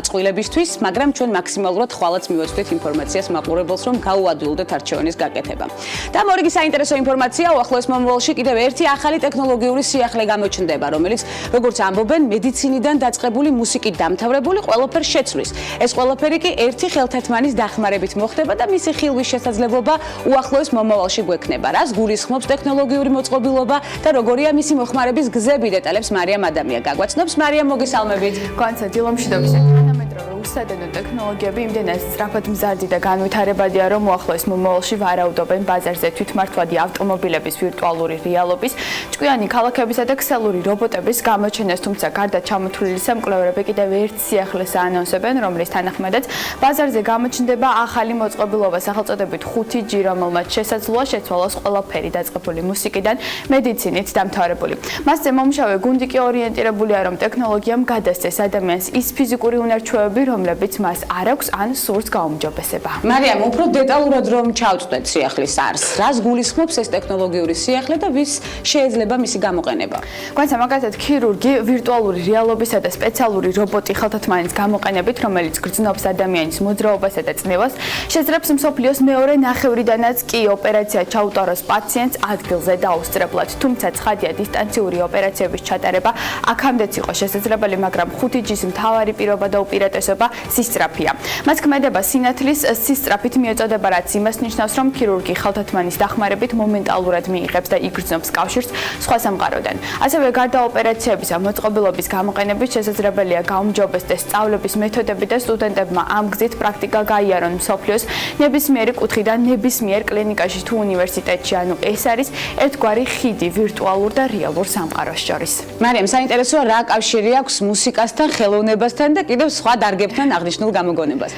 Speaker 2: წყვილებისთვის, მაგრამ ჩვენ მაქსიმალურად ხვალაც მივაწვდით ინფორმაციას მაყურებელს, რომ გაუადვილდეთ არჩევანის გაკეთება. და მორიგი საინტერესო ინფორმაცია, უახლოეს მომავალში კიდევ ერთი ახალი ტექნოლოგიური სიახლე გამოჩნდება, რომელიც, როგორც ამბობენ, მედიცინიდან დაწყებული მუსიკით დამთავრებული ყველაფერს შეცვლის. ეს ყველაფერი კი ერთი ხელთათმანის დახმარებით მოხდება და მისი ხილვის შესაძლებლობა უახლოეს მომავალში გვექნება. რას გულისხმობს ტექნოლოგიური მოწყობილობა და როგორია მისი მოხმარების გზები, დეტალებს მარიამ ადამია გაგვაცნობს. მარიამ, მოგესალმებით.
Speaker 5: განსა დილომშვიდობის თანამედროვე უსადენო ტექნოლოგიები იმდენად სწრაფად მზარდი და განვითარებადია, რომ უახლოეს მომავალში ვარაუდობენ ბაზარზე თვითმართვადი ავტომობილების ვირტუალური რეალობის, ჭკვიანი ქალაქებისა და ქსელური რობოტების გამოჩენას, თუმცა გარდა ჩამოთვლილისა, მკვლევარები კიდევ ერთ სიახლეს აანონსებენ, რომლის თანახმადაც ბაზარზე გამოჩნდება ახალი მოწყობილობა სახელწოდებით 5G, რომელმაც შესაძლოა შეცვალოს ყველაფერი დაწყებული მუსიკიდან მედიცინით დამთავრებული. მასზე მომუშავე გუნდი კი ორიენტირებულია, რომ ტექნოლოგიამ გადასცეს ადამიანს ის ფიზიკური უნარჩვევები, რომლებიც მას არ აქვს ან სურს გაუმჯობესება.
Speaker 2: მარიამ, უფრო დეტალურად რომ ჩავწვდეთ სიახლის არსს, რას გულისხმობს ეს ტექნოლოგიური სიახლე და ვის შეიძლება მისი გამოყენება?
Speaker 5: განსა მაგალითად ქირურგი ვირტუალური რეალობისა და სპეციალური რობოტი ხელთათმანის გამოყენებით, რომელიც გრძნობს ადამიანის მოძრაობასა და წნევას, შეძრებს მსოფლიოს მეორე ნახევრიდანაც კი ოპერაცია ჩაუტაროს პაციენტს ადგილზე დაუსწრებლად. თუმცა ცხადია, დისტანციური ოპერაციების ჩატარება აქამდეც იყო შესაძლებელი, მაგრამ 5G-ის მთავარი პირობა და უპირატესობა სისწრაფია. მას ქმედება სინათლის სისწრაფით მიეწოდება, რაც იმას ნიშნავს, რომ ქირურგი ხელთათმანის დახმარებით მომენტალურად მიიღებს და იგრძნობს კავშირს სხვა სამყაროდან. ასევე გარდა ოპერაციების და მოწყობილობის გამოყენებით შესაძლებელია გაუმჯობესდეს სწავლების მეთოდები და სტუდენტებმა ამ გზით პრაქტიკა გაიარონ მსოფლიოს ნებისმიერი კუთხიდან ნებისმიერ კლინიკაში თუ უნივერსიტეტში. ანუ ეს არის ერთგვარი ხიდი ვირტუალურ და რეალურ სამყაროს შორის.
Speaker 2: მარიამ, საინტერესოა რა კავშირი აქვს მუსიკასთან, ხელოვნებასთან და კიდევ სხვა დარგებასთან გაგებთან აღნიშნულ გამოგონებას.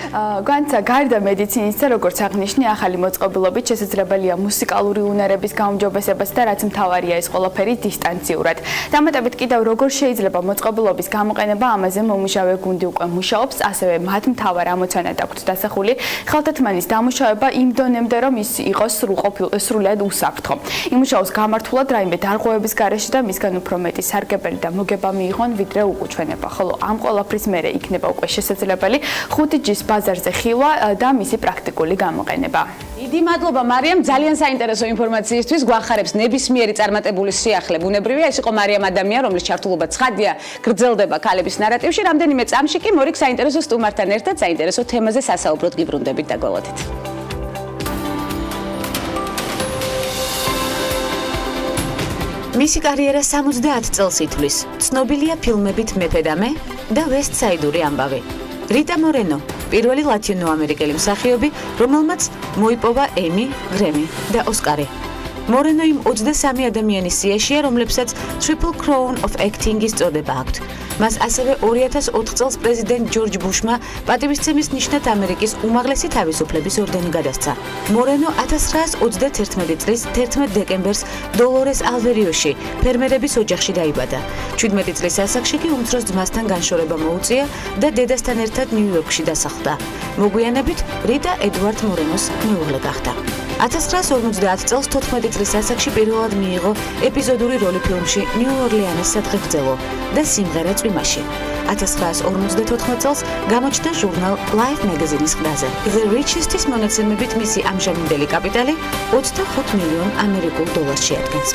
Speaker 5: განცა გარდა მედიცინისა, როგორც აღნიშნე, ახალი მოწყობილობით შესაძლებელია მუსიკალური უნარების გაუმჯობესებაც და რაც მთავარია ეს ყველაფერი დისტანციურად. დამატებით კიდევ როგორ შეიძლება მოწყობილობის გამოყენება, ამაზე მომუშავე გუნდი უკვე მუშაობს, ასევე მათ მთავარ ამოცანად აქვთ დასახული ხალხთმანის დამუშავება იმ დონემდე, რომ ის იყოს სრულად უსაფრთხო. იმუშაოს გამართულად რაიმე დარღვევების გარეშე და მისგან უფრო მეტი სარგებელი და მოგება მიიღონ, ვიდრე უკუჩვენება. ხოლო ამ ყველაფრის მერე იქნება უკვე შესაძლებელი 5G-ის ბაზარზე ხილვა და მისი პრაქტიკული გამოყენება.
Speaker 2: დიდი მადლობა მარიამ, ძალიან საინტერესო ინფორმაციისთვის. გვახარებს ნებისმიერი წარმატებული სიახლე. ბუნებრივია, ეს იყო მარიამ ადამია, რომლის ჩართულობა ცხადია, გრძელდება ქალების ნარატივში. რამდენიმე წამში კი მორიგ საინტერესო სტუმართან ერთად საინტერესო თემაზე სასაუბროდ გიბრუნდებით და გველოდეთ.
Speaker 6: მისი კარიერა 70 წელს ითვლის. ცნობილია ფილმებით მეფე და მე და ვესტსაიდური ამბავი. რიტა მორენო, პირველი ლათინოამერიკელი მსახიობი, რომელმაც მოიპოვა ემი, გრემი და ოსკარი. მორენო იმ 23 ადამიანის სიაშია, რომლებსაც Triple Crown of Acting-ის წოდება აქვთ. მას ასევე 2004 წელს პრეზიდენტ ჯორჯ ბუშმა პატივისცემის ნიშნად ამერიკის უმაღლესი თავისუფლების ორდენი გადასცა. მორენო 1921 წლის 11 დეკემბერს დოლორეს ალვერიოში, ფერმერების ოჯახში დაიბადა. 17 წლის ასაკში კი უმცროს ძმასთან განშორება მოუწია და დედასთან ერთად ნიუ-იორკში დასახლდა. მოგვიანებით რიტა ედვარდ მორენოს მეუღლე გახდა. 1950 წელს 14 წლის ასაკში პირველად მიიღო ეპიზოდური როლი ფილმში ნიუ-ორლეანის სადღეგრძელო და სიმღერა წვიმაში. 1954 წელს გამოჩნდა ჟურნალ Life Magazine-ის ყდაზე. The Richest-ის მონაცემებით მისი ამჟამინდელი კაპიტალი 25 მილიონ ამერიკულ დოლარს შეადგენს.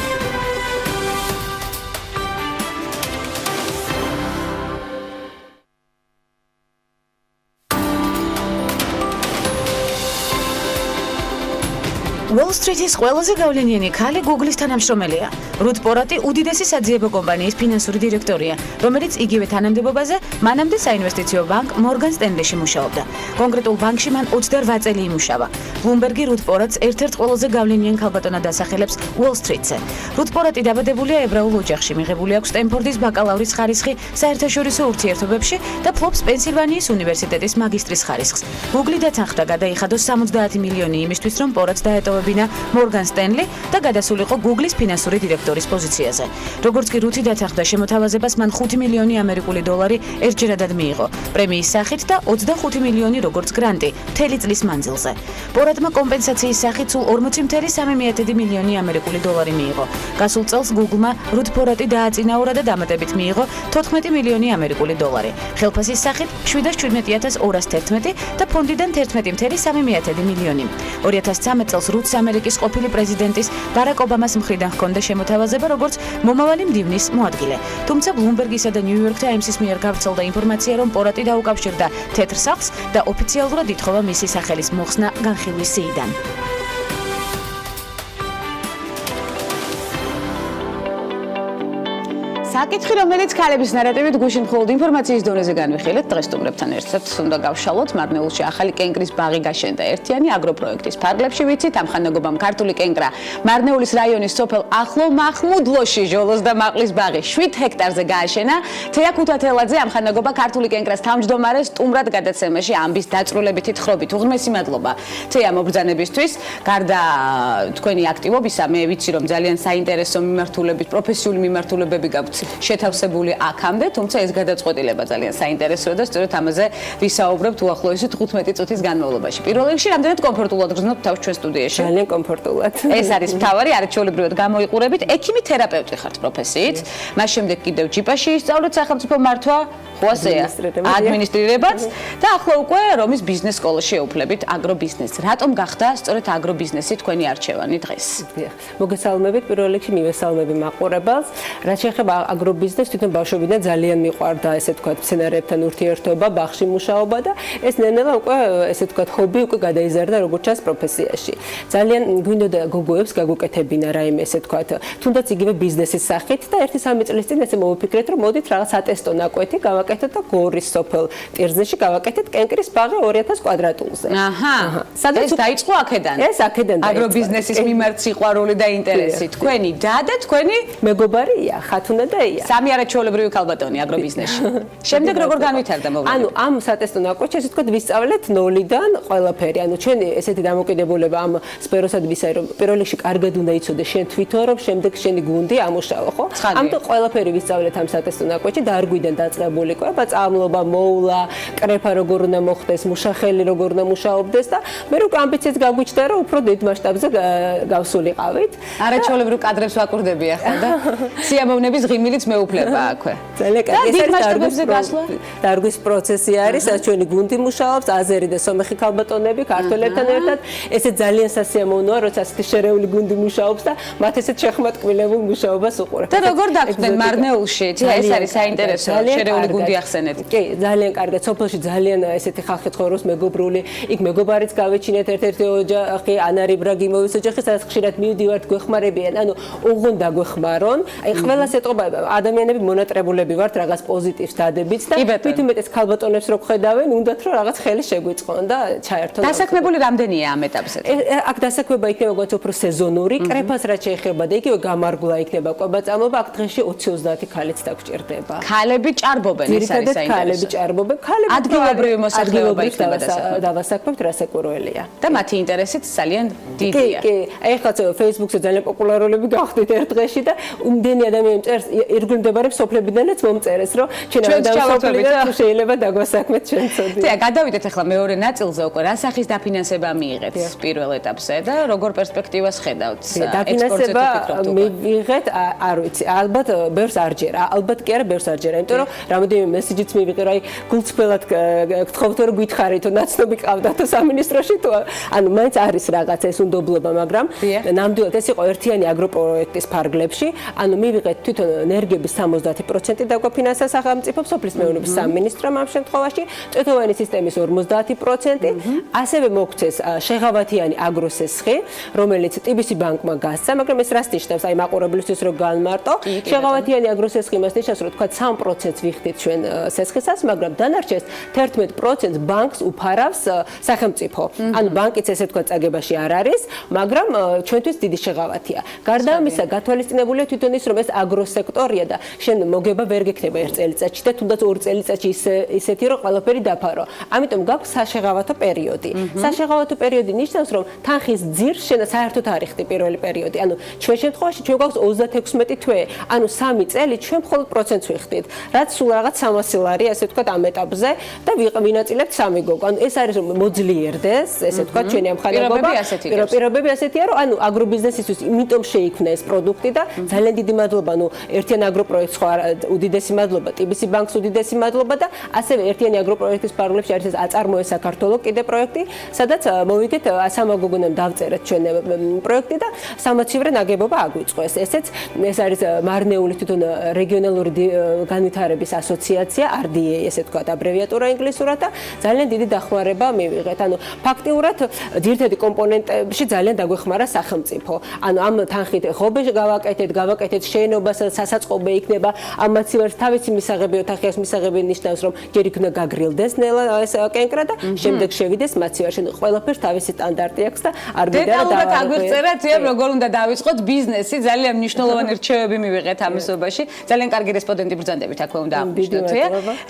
Speaker 6: Wall Street-ის ყველაზე გავლენიანი ქალი Google-ის თანამშრომელია. რუთ პორატი უდიდესი საძიებო კომპანიის ფინანსური დირექტორია, რომელიც იგივე თანამდებობაზე მანამდე საინვესტიციო ბანკ Morgan Stanley-ში მუშაობდა. კონკრეტულ ბანკში მან 28 წელი იმუშავა. Bloomberg-ი რუთ პორატს ერთ-ერთ ყველაზე გავლენიან ქალბატონად ასახელებს Wall Street-ზე. რუთ პორატი დაბადებულია ებრაულ ოჯახში, მიღებული აქვს სტენფორდის ბაკალავრის ხარისხი საერთაშორისო ურთიერთობებში და ფლობს პენსილვანიის უნივერსიტეტის მაგისტრის ხარისხს. Google-ი დათანხმდა გადაიხადოს 70 მილიონი იმისთვის, რომ პორატს დაეტოვებინა Morgan Stanley და გადასულიყო Google-ის ფინანსური დირექტორის პოზიციაზე. როგორც კი რუთი დათანხმდა შემოთავაზებას, მან 5 მილიონი ამერიკული დოლარი ერთჯერადად მიიღო, პრემიის სახით და 25 მილიონი როგორც გრანტი მთელი წლის მანძილზე. პორატმა კომპენსაციის სახით სულ 40,3 მილიონი ამერიკული დოლარი მიიღო. გასულ წელს Google-მა რუთ პორატი დააწინაურა და დამატებით მიიღო 14 მილიონი ამერიკული დოლარი. ხელფასის სახით 717,211 და ფონდიდან 11,3 მილიონი. 2013 წელს რუთს ამერიკის ყოფილი პრეზიდენტის ბარაკ ობამას მხრიდან ჰქონდა შემოთავაზება როგორც მომავალი მდივნის მოადგილე. თუმცა Bloomberg-ისა და New York Times-ის მიერ გავრცელდა ინფორმაცია, რომ პორატი დაუკავშირდა თეთრ სახლს და ოფიციალურად ითხოვა მისი სახელის მოხსნა განხილვის სიიდან.
Speaker 2: საკითხი, რომელიც ქალების ნარატივით გუშინ მხოლოდ ინფორმაციის დონეზე განვიხილეთ, დღეს სტუმრებთან ერთად უნდა გავშალოთ. მარნეულში ახალი კენკრის ბაღი გაშენდა ერთიანი აგროპროექტის ფარგლებში, ვიცით, ამ ხანაგობამ ქართული კენკრა მარნეულის რაიონის სოფელ ახლო მახმუდლოში ჟოლოს და მაყლის ბაღი 7 ჰექტარზე გააშენა. თეა ქუთათელაძე ამ ხანაგობა ქართული კენკრას თავმჯდომარე სტუმრად გადაცემაში ამბის დაწვრილებითი თხრობით. უღმესი მადლობა თეა მობრძანებისთვის. გარდა თქვენი აქტივობისა, მე ვიცი, რომ ძალიან საინტერესო მიმართულებით, პროფესიული მიმართულებები გაქვთ შეთავსებული აქამდე, თუმცა ეს გადაწყვეტილება ძალიან საინტერესოა და სწორედ ამაზე ვისაუბრებთ უახლოესი 15 წუთის განმავლობაში. პირველ რიგში, რამდენად კომფორტულად გრძნობთ თავს ჩვენ სტუდიაში?
Speaker 7: ძალიან კომფორტულად.
Speaker 2: ეს არის მთავარი, არაჩვეულებრივად გამოიყურებით. ექიმი თერაპევტი ხართ პროფესიით. მას შემდეგ კიდევ ჯიპაში ისწავლეთ სახელმწიფო მართვა, ხო ასეა? ადმინისტრირებაც და ახლა უკვე რომის ბიზნეს სკოლაში შეუფლებით აგრობიზნესს. რატომ გახდა სწორედ აგრობიზნესი თქვენი არჩევანი დღეს?
Speaker 7: მოგესალმებით, პირველ რიგში მივესალმები მაყურებელს. რაც შეეხება აგრობიზნესს, თვითონ ბავშვობიდან ძალიან მიყვარდა, ესე ვთქვათ, მცენარეებთან ურთიერთობა, ბაღში მუშაობა და ეს ნელ-ნელა უკვე, ესე ვთქვათ, ჰობი უკვე გადაიზარდა როგორც ჩანს პროფესიაში. ძალიან გვინდოდა გოგოებს გაგუკეთებინა რაიმე, ესე ვთქვათ, თუნდაც იგივე ბიზნესის სახით და 1-3 წლის წინ ესე მოვიფიქრეთ, რომ მოდით რაღაც ატესტო ნაკვეთი გავაკეთოთ გავაკეთოთ და გორის სოფელ ტირზნში გავაკეთეთ კენკრის ბაღი 2000 კვადრატულზე.
Speaker 2: სადაც დაიწყო აქედან.
Speaker 7: ეს აქედან დაიწყო.
Speaker 2: აგრობიზნესის მიმართ სიყვარული და ინტერესი. თქვენი და და თქვენი
Speaker 7: მეგობარია, ხათუნა და ია.
Speaker 2: სამი არაჩვეულებრივი ქალბატონი აგრობიზნესში. შემდეგ როგორ განვითარდა მოვლენა?
Speaker 7: ანუ ამ სატესტო ნაკვეთში ესე ვთქვათ ვისწავლეთ ნოლიდან ყველაფერი. ანუ ჩვენი ესეთი დამოკიდებულება ამ სფეროსად ვისაი რომ პირველ რიგში კარგად უნდა იცოდე შენ თვითონ რომ შემდეგ შენი გუნდი ამუშავო, ხო? ამიტომ ყველაფერი ვისწავლეთ ამ სატესტო ნაკვეთში დარგვიდან დაწყებული ყובה, წამლობა, მოულა, კრეფა როგორ უნდა მოხდეს, მუშახელი როგორ უნდა მუშაობდეს და მე რო ამბიციაც გაგვიჩნდა რომ უფრო დიდ მასშტაბზე გავსულიყავით.
Speaker 2: არაჩვეულებრივ კადრებს ვაკურდები ახლა და სიამოვნების ღიმილიც მეუფლება აქვე.
Speaker 7: ძალიან კარგი ეს დარგვის პროცესი არის, სადაც ჩვენი გუნდი მუშაობს, აზერი და სომეხი ქალბატონები ქართველებთან ერთად. ესე ძალიან სასიამოვნოა, როცა ასეთი შერეული გუნდი მუშაობს და მათ ესეთ შეხმატკილებულ მუშაობას უყურებთ.
Speaker 2: და როგორ დაგხვდნენ მარნეულში? ეს არის საინტერესო შერეული გუნდი ახსენეთ.
Speaker 7: კი, ძალიან კარგად. სოფელში ძალიან ესეთი ხალხი ცხოვრობს მეგობრული. იქ მეგობარიც გავეჩინეთ ერთ-ერთი ოჯახი, ანარ იბრაგიმოვის ოჯახი, სადაც ხშირად მივდივართ, გვეხმარებიან. ანუ უღუნ დაგვეხმარონ. აი ყველას ეტყობა ადამიანები მონატრებულები ვართ რაღაც პოზიტივს დადებით და მით უმეტეს ქალბატონებს რო ხედავენ, უნდათ რომ რაღაც ხელი შეგვიწყონ და ჩაერთონ.
Speaker 2: დასაქმებული რამდენია ამ ეტაპზე?
Speaker 7: აქ დასაქმება იქნება გონც უფრო სეზონური, კრეფას რაც შეეხება და იგივე გამარგვლა იქნება კვება წამობა, აქ დღეში 20-30 ქალიც დაგჭირდება.
Speaker 2: ქალები ჭარბობენ, ეს არის საინტერესო.
Speaker 7: ქალები ჭარბობენ, ქალები
Speaker 2: ადგილობრივი მოსახლეობა იქნება
Speaker 7: დავასაქმებთ, რასაკვირველია.
Speaker 2: და მათი ინტერესიც ძალიან დიდია.
Speaker 7: კი, აი ხაც Facebook-ზე ძალიან პოპულარულები გავხდით ერთ დღეში და უმდენი ადამიანი წერს, ირგვლივ მდებარე სოფლებიდანაც მომწერეს, რომ ჩვენ სოფლებიდან შეიძლება დაგვასაქმეთ ჩვენ ცოდი.
Speaker 2: და გადავიდეთ ახლა მეორე ნაწილზე უკვე რა სახის დაფინანსება მიიღეთ პირველ ეტაპზე და როგორ პერსპექტივას ხედავთ?
Speaker 7: დაფინანსება მივიღეთ, არ ვიცი, ალბათ ბევრს არ ჯერა, ალბათ კი არა ბევრს არ ჯერა, იმიტომ რომ რამოდენიმე მესიჯიც მივიღე, რა გულწრფელად გთხოვთ რომ გითხარით, ნაცნობი ყავდათ სამინისტროში თუ ანუ მაინც არის რაღაც ეს უნდობლობა, მაგრამ ნამდვილად ეს იყო ერთიანი აგროპროექტის ფარგლებში, ანუ მივიღეთ თვითონ ენერგიების 70% დაგვაფინანსა სახელმწიფო სოფლის მეურნეობის სამინისტრომ ამ შემთხვევაში, წვეთოვანი სისტემის 50%, ასევე მოგვცეს შეღავათიანი აგროსესხი, რომელიც TBC ბანკმა გასცა, მაგრამ ეს რას ნიშნავს? აი მაყურებლისთვის რო განმარტო, შეღავათიანი აგროსესხი მას ნიშნავს, რომ თქვა 3%-ს ვიხდით ჩვენ სესხისას, მაგრამ დანარჩენს 11% ბანკს უფარავს სახელმწიფო. ანუ ბანკიც ესე თქვა წაგებაში არ არის, მაგრამ ჩვენთვის დიდი შეღავათია. გარდა ამისა, გათვალისწინებულია თვითონ ის, რომ ეს აგროსექტორია და შენ მოგება ვერ გექნება ერთ წელიწადში და თუნდაც ორ წელიწადში ისეთი, რომ ყველაფერი დაფარო. ამიტომ გაქვს საშეღავათო პერიოდი. საშეღავათო პერიოდი ნიშნავს, რომ თანხის ძირს შენ საერთოდ არ იხდი პირველი პერიოდი. ანუ ჩვენ შემთხვევაში ჩვენ გვაქვს 36 თვე, ანუ 3 წელი ჩვენ მხოლოდ პროცენტს ვიხდით, რაც სულ რაღაც 300 ლარი, ასე ვთქვათ, ამ ეტაპზე და ვინაწილებთ 3 გოგო. ანუ ეს არის რომ მოძლიერდეს, ესე ვთქვათ, ჩვენი ამხანაგობა. პირობები ასეთია, რომ ანუ აგრობიზნესისთვის იმიტომ შეიქმნა ეს პროდუქტი და ძალიან დიდი მადლობა, ანუ ერთიან აგროპროექტს ხო უდიდესი მადლობა, TBC ბანკს უდიდესი მადლობა და ასევე ერთიანი აგროპროექტის ფარგლებში არის ეს აწარმოე საქართველოს კიდე პროექტი, სადაც მოვიგეთ სამაგოგონამ დავწერეთ ჩვენ პროექტი და სამაცივრე ნაგებობა აგვიწყოს. ესეც ეს არის მარნეულის თვითონ რეგიონალური განვითარების ასოციაცია, RDA, ესე ვთქვათ, აბრევიატურა ინგლისურად და ძალიან დიდი დახმარება მივიღეთ. ანუ ფაქტიურად ძირითადი კომპონენტებში ძალიან დაგვეხმარა სახელმწიფო. ანუ ამ თანხით ხობეში გავაკეთეთ შენობას, სასაწყობე იქნება, ამ მაცივარს თავისი მისაღები ოთახი აქვს, მისაღები ნიშნავს, რომ ჯერ იქნა გაგრილდეს ნელა ეს კენკრა და შემდეგ შევიდეს მაცივარში. ყველაფერს თავისი სტანდარტი აქვს და არ გინდა რა
Speaker 2: დეტალურად აგვიწერეთ, როგორ უნდა დავიწყოთ ბიზნესი, ძალიან მნიშვნელოვანი რჩევები მივიღეთ ამასობაში. ძალიან კარგი რესპონდენტი ბრძანდებით აქვე უნდა აღნიშნოთ.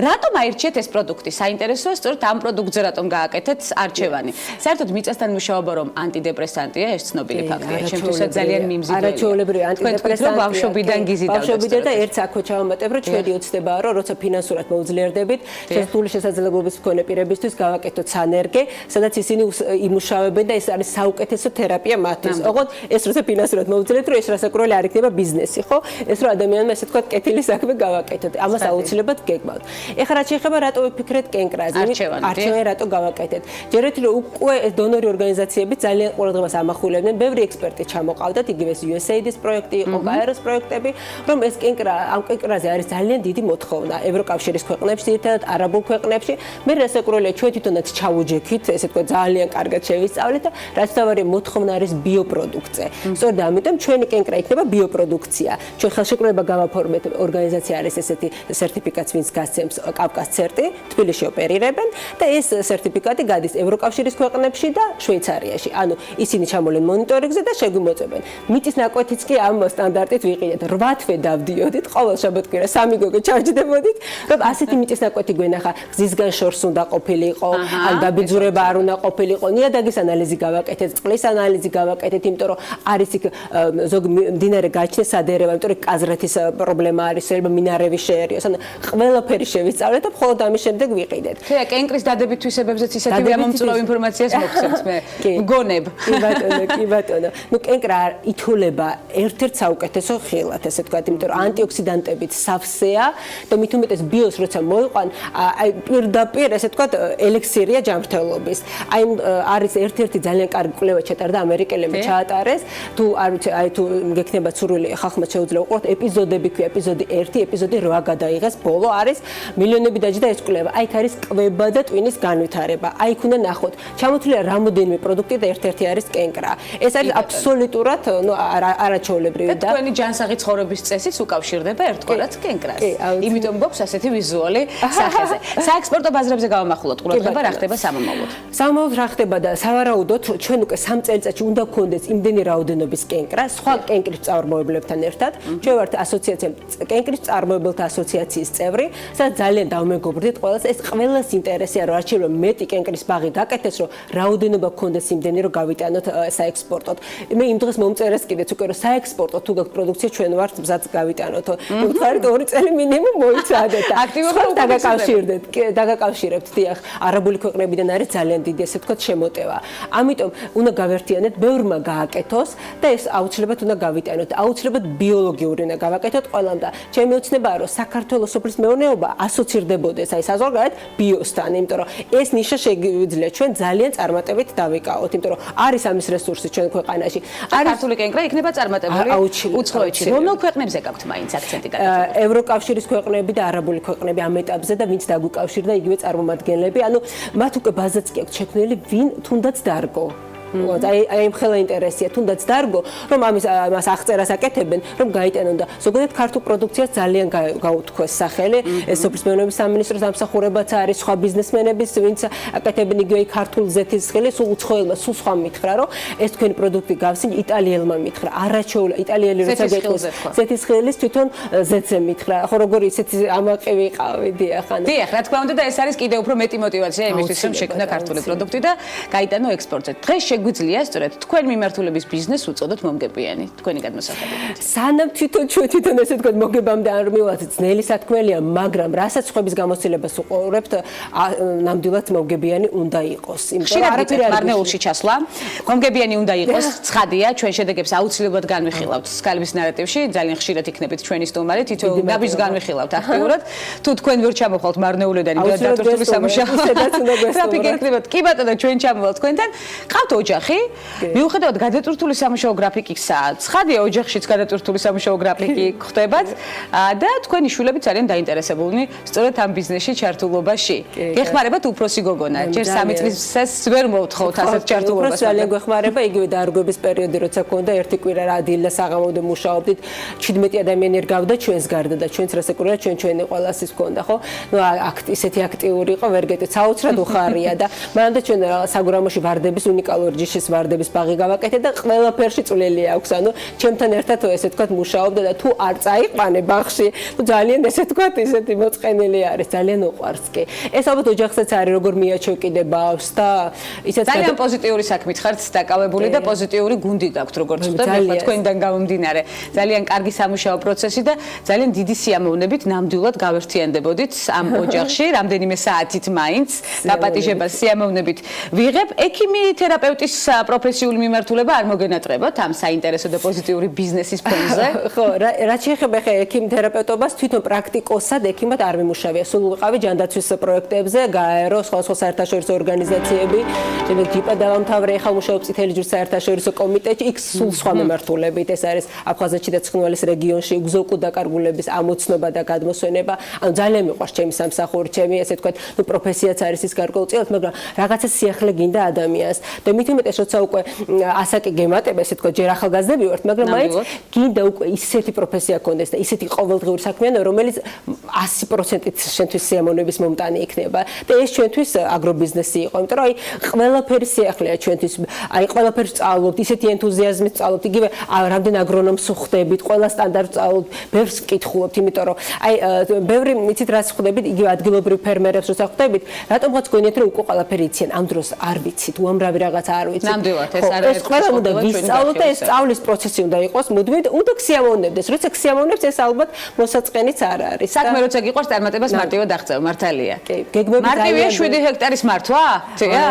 Speaker 2: რატომ აირჩიეთ ეს პროდუქტი? საინტერესოა, სწორედ ამ პროდუქტზე რატომ გააკეთეთ არჩევანი? საერთოდ მიწასთან მუშაობა რომ ანტიდეპრესანტია, ეს ცნობილი ფაქტია. ჩემთვისაც ძალიან მიმზიდველია.
Speaker 7: არაჩვეულებრივი ანტიდეპრესანტია.
Speaker 2: ბავშვობიდან
Speaker 7: ბავშვობიდან და ერთს აქვე ჩავამატებ, რომ ჩვენი ოცნებაა, რომ როცა ფინანსურად მოუძლიერდებით, შესული შესაძლებლობების მქონე პირებისთვის გავაკეთოთ სანერგე, სადაც ისინი იმუშავებენ და ეს არის საუკეთესო თერაპია მათთვის. ოღონდ ეს როცა ფინანსურად მოუძლიათ, რომ ეს რასაკვირველი არ იქნება ბიზნესი, ხო? ეს რომ ადამიანმა ესე თქვა კეთილი საქმე გავაკეთოთ. ამას აუცილებლად გეგმავთ. ეხლა რაც შეეხება რატო ვიფიქრეთ კენკრაზე? არჩევანი რატო გავაკეთეთ? ჯერეთ რომ უკვე დონორი ორგანიზაციები ძალიან ყურადღებას ამახვილებდნენ, ბევრი ექსპერტი ჩამოყავდათ, იგივე USAID-ის პროექტი იყო, გაეროს პროექტები, რომ ეს ამ კენკრაზე არის ძალიან დიდი მოთხოვნა ევროკავშირის ქვეყნებში, ერთად არაბულ ქვეყნებში. მე რასაკვირველია, ჩვენ თვითონაც ჩავუჯექით, ესე თქვა ძალიან კარგად შევისწავლეთ და რაც თავარია მოთხოვნა არის ბიოპროდუქტზე. სწორედ ამიტომ ჩვენი კენკრა იქნება ბიოპროდუქცია. ჩვენ ხელშეკრულება გავაფორმეთ, ორგანიზაცია არის ესეთი სერტიფიკატი მათგანაც ვინც გასცემს კავკას ცერტი, თბილისში ოპერირებენ და ეს სერტიფიკატი გადის ევროკავშირის ქვეყნებში და შვეიცარიაში. ანუ ისინი ჩამოვლენ მონიტორინგზე და შეგვიმოწმებენ. მიწის ნაკვეთიც კი ამ სტანდარტით ვიყიდეთ. 8 თვე დავდიოდით, ყოველ შაბათ-კვირას 3 გოგო ჩავჯდებოდით, რომ ასეთი მიწის ნაკვეთი გვენახა, გზისგან შორს უნდა ყოფილიყო, ან დაბიძურება არ უნდა ყოფილიყო, ნიადაგის ანალიზი გავაკეთეთ, წყლის ანალიზი გავაკეთეთ, იმიტომ რომ არის იქ ზოგი მდინარე გაჩნდეს სადერევა, იმიტომ რომ კაზრეთის პრობლემა არის, შეიძლება მინარევი შეერიოს, ან ყველაფერი შევისწავლეთ და მხოლოდ ამის შემდეგ ვიყიდეთ.
Speaker 2: ხე, კენკრის დადებით თვისებებზეც ისეთივე ამომწურავ ინფორმაციას მოგცემთ მე. მგონებ.
Speaker 7: კი ბატონო. ნუ კენკრა ითოლება ერთ-ერთ საუკეთესო ხილად, ესე ვთქვათ, იმიტომ რომ ანტიოქსიდანტებით სავსეა და მით უმეტეს ბიოს როცა მოიყვან, აი პირდაპირ ესე ვთქვათ, ელექსირია ჯანმრთელობის. აი არის ერთ-ერთი ძალიან კარგი კვლევა ჩატარდა ამერიკელებმა ჩაატარეს. თუ არ ვიცი, აი თუ გექნება სურვილი ხალხმა შეუძლია უყუროთ ეპიზოდები ქვია, ეპიზოდი 1, ეპიზოდი 8 გადაიღეს, ბოლო არის მილიონები დაჯდა ეს კვლევა. აი იქ არის კვება და ტვინის განვითარება. აი იქ უნდა ნახოთ. ჩამოთვლილია რამოდენიმე პროდუქტი და ერთ-ერთი არის კენკრა. ეს არის აბსოლუტურად, ნუ არაჩვეულებრივი და
Speaker 2: თქვენი ჯანსაღი ცხოვრების წესიც უკავშირდება ერთგვარად კენკრას. იმიტომ გვაქვს ასეთი ვიზუალი სახეზე. საექსპორტო ბაზრებზე გავამახვილოთ ყურადღება, რა ხდება სამომავლოდ.
Speaker 7: სამომავლოდ რა ხდება და სავარაუდოდ ჩვენ უკვე 3 წელიწადში უნდა გქონდეს იმდენი რაოდენობის კენკრა, სხვა კენკრის მწარმოებლებთან ერთად. ჩვენ ვართ ასოციაცია კენკრის მწარმოებელთა ასოციაციის წევრი, სადაც ძალიან დავმეგობრდით ყველას. ეს ყველას ინტერესია, რომ არჩევლო მეტი კენკრის ბაღი გაკეთდეს, რომ რაოდენობა გქონდეს იმდენი, რომ გავიტანოთ საექსპორტოდ. მე იმ დღეს მომწერეს კიდეც უკვე რომ საექსპორტო თუ გაქვს პროდუქცია ჩვენ ვართ მზად გავიტანოთ. მოგხარით 2 წელი მინიმუმ მოიცადეთ და აქტიურად დაგაკავშირდეთ. დაგაკავშირებთ, დიახ, არაბული ქვეყნებიდან არის ძალიან დიდი ესე ვთქვათ შემოტევა. ამიტომ უნდა გავერთიანეთ, ბევრმა გააკეთოს და ეს აუცილებლად უნდა გავიტანოთ. აუცილებლად ბიოლოგიური უნდა გავაკეთოთ ყველამ და ჩემი ოცნებაა რომ საქართველოს სოფლის მეურნეობა ასოცირდებოდეს აი საზღვარგარეთ ბიოსთან, იმიტომ რომ ეს ნიშა შეგვიძლია ჩვენ ძალიან წარმატებით დავიკავოთ, იმიტომ რომ არის ამის რესურსი ჩვენ ქვეყანაში.
Speaker 2: არის ქართული კენკრა იქნება წარმატებული უცხოეთში. რომელ ქვეყნებზე გაქვთ მაინც აქცენტი გადაწყვეტილი?
Speaker 7: ევროკავშირის ქვეყნები და არაბული ქვეყნები ამ ეტაპზე და ვინც დაგვიკავშირდა იგივე წარმომადგენლები, ანუ მათ უკვე ბაზაც კი აქვს შექმნილი, ვინ თუნდაც დარგო. აი მხელა ინტერესია თუნდაც დარგო, რომ ამას აღწერას აკეთებენ, რომ გაიტანონ და ზოგადად ქართულ პროდუქციას ძალიან გაუთქვეს სახელი. ეს სოფლის მეურნეობის სამინისტროს დამსახურებაც არის, სხვა ბიზნესმენების, ვინც აკეთებენ იგივე ქართულ ზეთისხილი, სულ უცხოელმა, სულ სხვა მითხრა, რომ ეს თქვენი პროდუქტი გავსინჯ იტალიელმა მითხრა. არაჩვეულა იტალიელი როცა გეტყვის ზეთისხილის თვითონ ზეთზე მითხრა. ხო როგორი ისეთი ამაყი ვიყავი, დიახ.
Speaker 2: დიახ, რა თქმა უნდა და ეს არის კიდევ უფრო მეტი мотиваცია იმისთვის, რომ შექმნა ქართული პროდუქტი და გაიტანო ექსპორტზე. დღეს გვიძლია სწორედ თქვენ მიმართულების ბიზნესს უწოდოთ მომგებიანი თქვენი გადმოსახედებით.
Speaker 7: სანამ თვითონ ესე თქვა მოგებამდე არ მივალთ ძნელი სათქმელია, მაგრამ რასაც ხვების გამოცდილებას უყურებთ, ნამდვილად მომგებიანი უნდა იყოს.
Speaker 2: ხშირად მარნეულში ჩასვლა, მომგებიანი უნდა იყოს, ცხადია, ჩვენ შედეგებს აუცილებლად განვიხილავთ. ქალების ნარატივში ძალიან ხშირად იქნებით ჩვენი სტუმარი, თითოეულ ნაბიჯს განვიხილავთ აქტიურად. თუ თქვენ ვერ ჩამოხვალთ მარნეულიდან იმედად დატვირთული სამუშაო, ტრაფიკი იქნებათ. კი ბატონო, ჩვენ ჩამოვალთ თქვენთან. ყავთ ოჯახი, მიუხედავად გადატვირთული სამუშაო გრაფიკისა, ცხადია ოჯახშიც გადატვირთული სამუშაო გრაფიკი ხდებათ და თქვენი შვილები ძალიან დაინტერესებულნი სწორედ ამ ბიზნესში ჩართულობაში. გეხმარებათ უფროსი გოგონა, ჯერ 3 წლისას ვერ მოვთხოვთ ასეთ ჩართულობას.
Speaker 7: ძალიან გვეხმარება, იგივე დაარღვევის პერიოდი როცა გქონდა ერთი კვირა რა დილა საღამომდე მუშაობდით, 17 ადამიანი ერგავდა ჩვენს გარდა და ჩვენც რასაკვირველია ჩვენი ყველას ის გქონდა, ხო? ნუ ისეთი აქტიური იყო, ვერ გეტყვით, საოცრად უხარია და მანამდე ჩვენ საგრამოში ვარდების უნიკალური ჯიშის ვარდების ბაღი გავაკეთე და ყველაფერში წვლილი აქვს. ანუ ჩემთან ერთად ესე ვთქვათ მუშაობდა და თუ არ წაიყვანე ბაღში, თუ ძალიან ესე ვთქვათ ისეთი მოწყენილი არის, ძალიან უყვარს კი. ეს ალბათ ოჯახსაც არის როგორ მიაჩევ კიდე ბავშვს და ისეც
Speaker 2: ძალიან პოზიტიური საქმით ხართ დაკავებული და პოზიტიური გუნდი გაქვთ როგორც ხვდები თქვენიდან გამომდინარე. ძალიან კარგი სამუშაო პროცესი და ძალიან დიდი სიამოვნებით ნამდვილად გავერთიანდებოდით ამ ოჯახში, რამდენიმე საათით მაინც დაპატიჟებას სიამოვნებით ვიღებ. ექიმი თერაპევტის პროფესიული მიმართულება არ მოგენატრებათ ამ საინტერესო და პოზიტიური ბიზნესის ფონზე?
Speaker 7: ხო, რაც შეეხება ხე ექიმ თერაპევტობას, თვითონ პრაქტიკოსად ექიმად არ მიმუშავია. სულ ვიყავი ჯანდაცვის პროექტებზე, გაერო სხვა საერთაშორისო ორგანიზაციები, შემდეგ ჯიპა დავამთავრე, ახლა მუშაობ წითელი ჯვრის საერთაშორისო კომიტეტში, იქ სულ სხვა მიმართულებით. ეს არის აფხაზეთში და ცხინვალის რეგიონში უგზო-უკუ დაკარგულების ამოცნობა და გადმოსვენება. ანუ ძალიან მიყვარს ჩემი სამსახური, ჩემი ესე ვთქვათ, პროფესიაც არის ის გარკვეულწილად, მაგრამ რაღაცა სიახლე გინდა ადამიანს. და მით იმიტეს როცა უკვე ასაკი გემატება, ესე თქვა, ჯერ ახალგაზრდები ვართ, მაგრამ მაინც გინდა უკვე ისეთი პროფესია გქონდეს და ისეთი ყოველდღიური საქმიანობა, რომელიც 100%-ით შენთვის სიამოვნების მომტანი იქნება. და ეს ჩვენთვის აგრობიზნესი იყო, იმიტომ რომ აი ყველაფერი სიახლეა ჩვენთვის. აი ყველაფერს სწავლობთ, ისეთი ენთუზიაზმით სწავლობთ, იგივე რამდენ აგრონომს ვხვდებით, ყველა სტანდარტს სწავლობთ, ბევრს ვკითხულობთ, იმიტომ რომ აი ბევრი იცით რას ხვდებით, იგივე ადგილობრივ ფერმერებს როცა ხვდებით, რატომღაც გონიათ რომ უკვე ყველაფერი იციან, ამ დროს არ ვიცით, უამრავი რაღაცა არ ვიცით.
Speaker 2: ნამდვილად ეს არ
Speaker 7: ეს ყველა უნდა ვისწავლოთ და ეს სწავლის პროცესი უნდა იყოს მუდმივი, უნდა ქსიამოვნებდეს. როცა ქსიამოვნებს, ეს ალბათ მოსაწყენიც არ არის.
Speaker 2: საქმე როცა გიყვარს წარმატებას მარტივად აღწევ, მართალია.
Speaker 7: კი, გეგმები
Speaker 2: მარტივია 7 ჰექტარის მართვა? თია?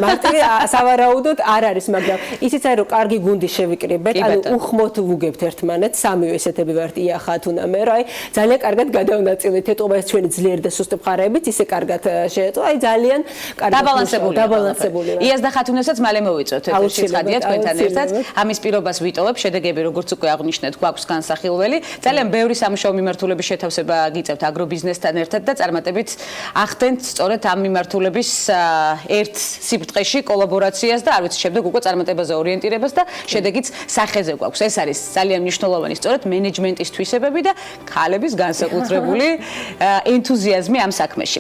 Speaker 7: მარტივი სავარაუდოდ არ არის, მაგრამ ისიც არის რომ კარგი გუნდი შევიკრიბეთ, ანუ უხმოთ ვუგებთ ერთმანეთს, სამივე ესეთები ვართ იახა თუნა მე, რა აი ძალიან კარგად გადავნაწილეთ ეტყობა ეს ჩვენი ძლიერი და სუსტი მხარეებიც ისე კარგად შეეწო, აი ძალიან კარგად
Speaker 2: დაბალანსებულია. იას და ხათუნასაც მალე მოვიწოთ ეთერში ცხადია თქვენთან ერთად. ამის პირობას ვიტოვებ, შედეგები როგორც უკვე აღნიშნეთ, გვაქვს განსახილველი. ძალიან ბევრი სამუშაო მიმართულების შეთავსება გიწევთ აგრობიზნესთან ერთად და წარმატებით ახდენთ სწორედ ამ მიმართულების ერთ სიბრტყეში კოლაბორაციას და არ ვიცი შემდეგ უკვე წარმატებაზე ორიენტირებას და შედეგიც სახეზე გვაქვს. ეს არის ძალიან მნიშვნელოვანი სწორედ მენეჯმენტის თვისებები და ქალების განსაკუთრებული ენთუზიაზმი ამ საქმეში.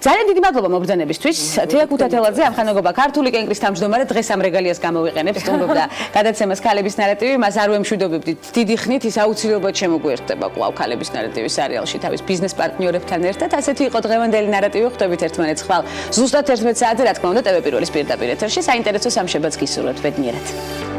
Speaker 2: ძალიან დიდი მადლობა მობრძანებისთვის. თეა ქუთათელაძე, ამხანაგობა ქართული კენკრის თავმჯდომარე, დღეს ამ რეგალიას გამოვიყენებს, სტუმრობდა გადაცემას ქალების ნარატივი, მას არ ვემშვიდობებდით დიდი ხნით, ის აუცილებლად შემოგვიერთდება კვლავ ქალების ნარატივის სერიალში თავის ბიზნეს პარტნიორებთან ერთად. ასეთი იყო დღევანდელი ნარატივი, ხვდებით ერთმანეთს ხვალ. ზუსტად 11 საათზე, რა თქმა უნდა, ტელე პირველის პირდაპირ ეთერში საინტერესო სამშაბათს გისურვებთ. ბედნიერად.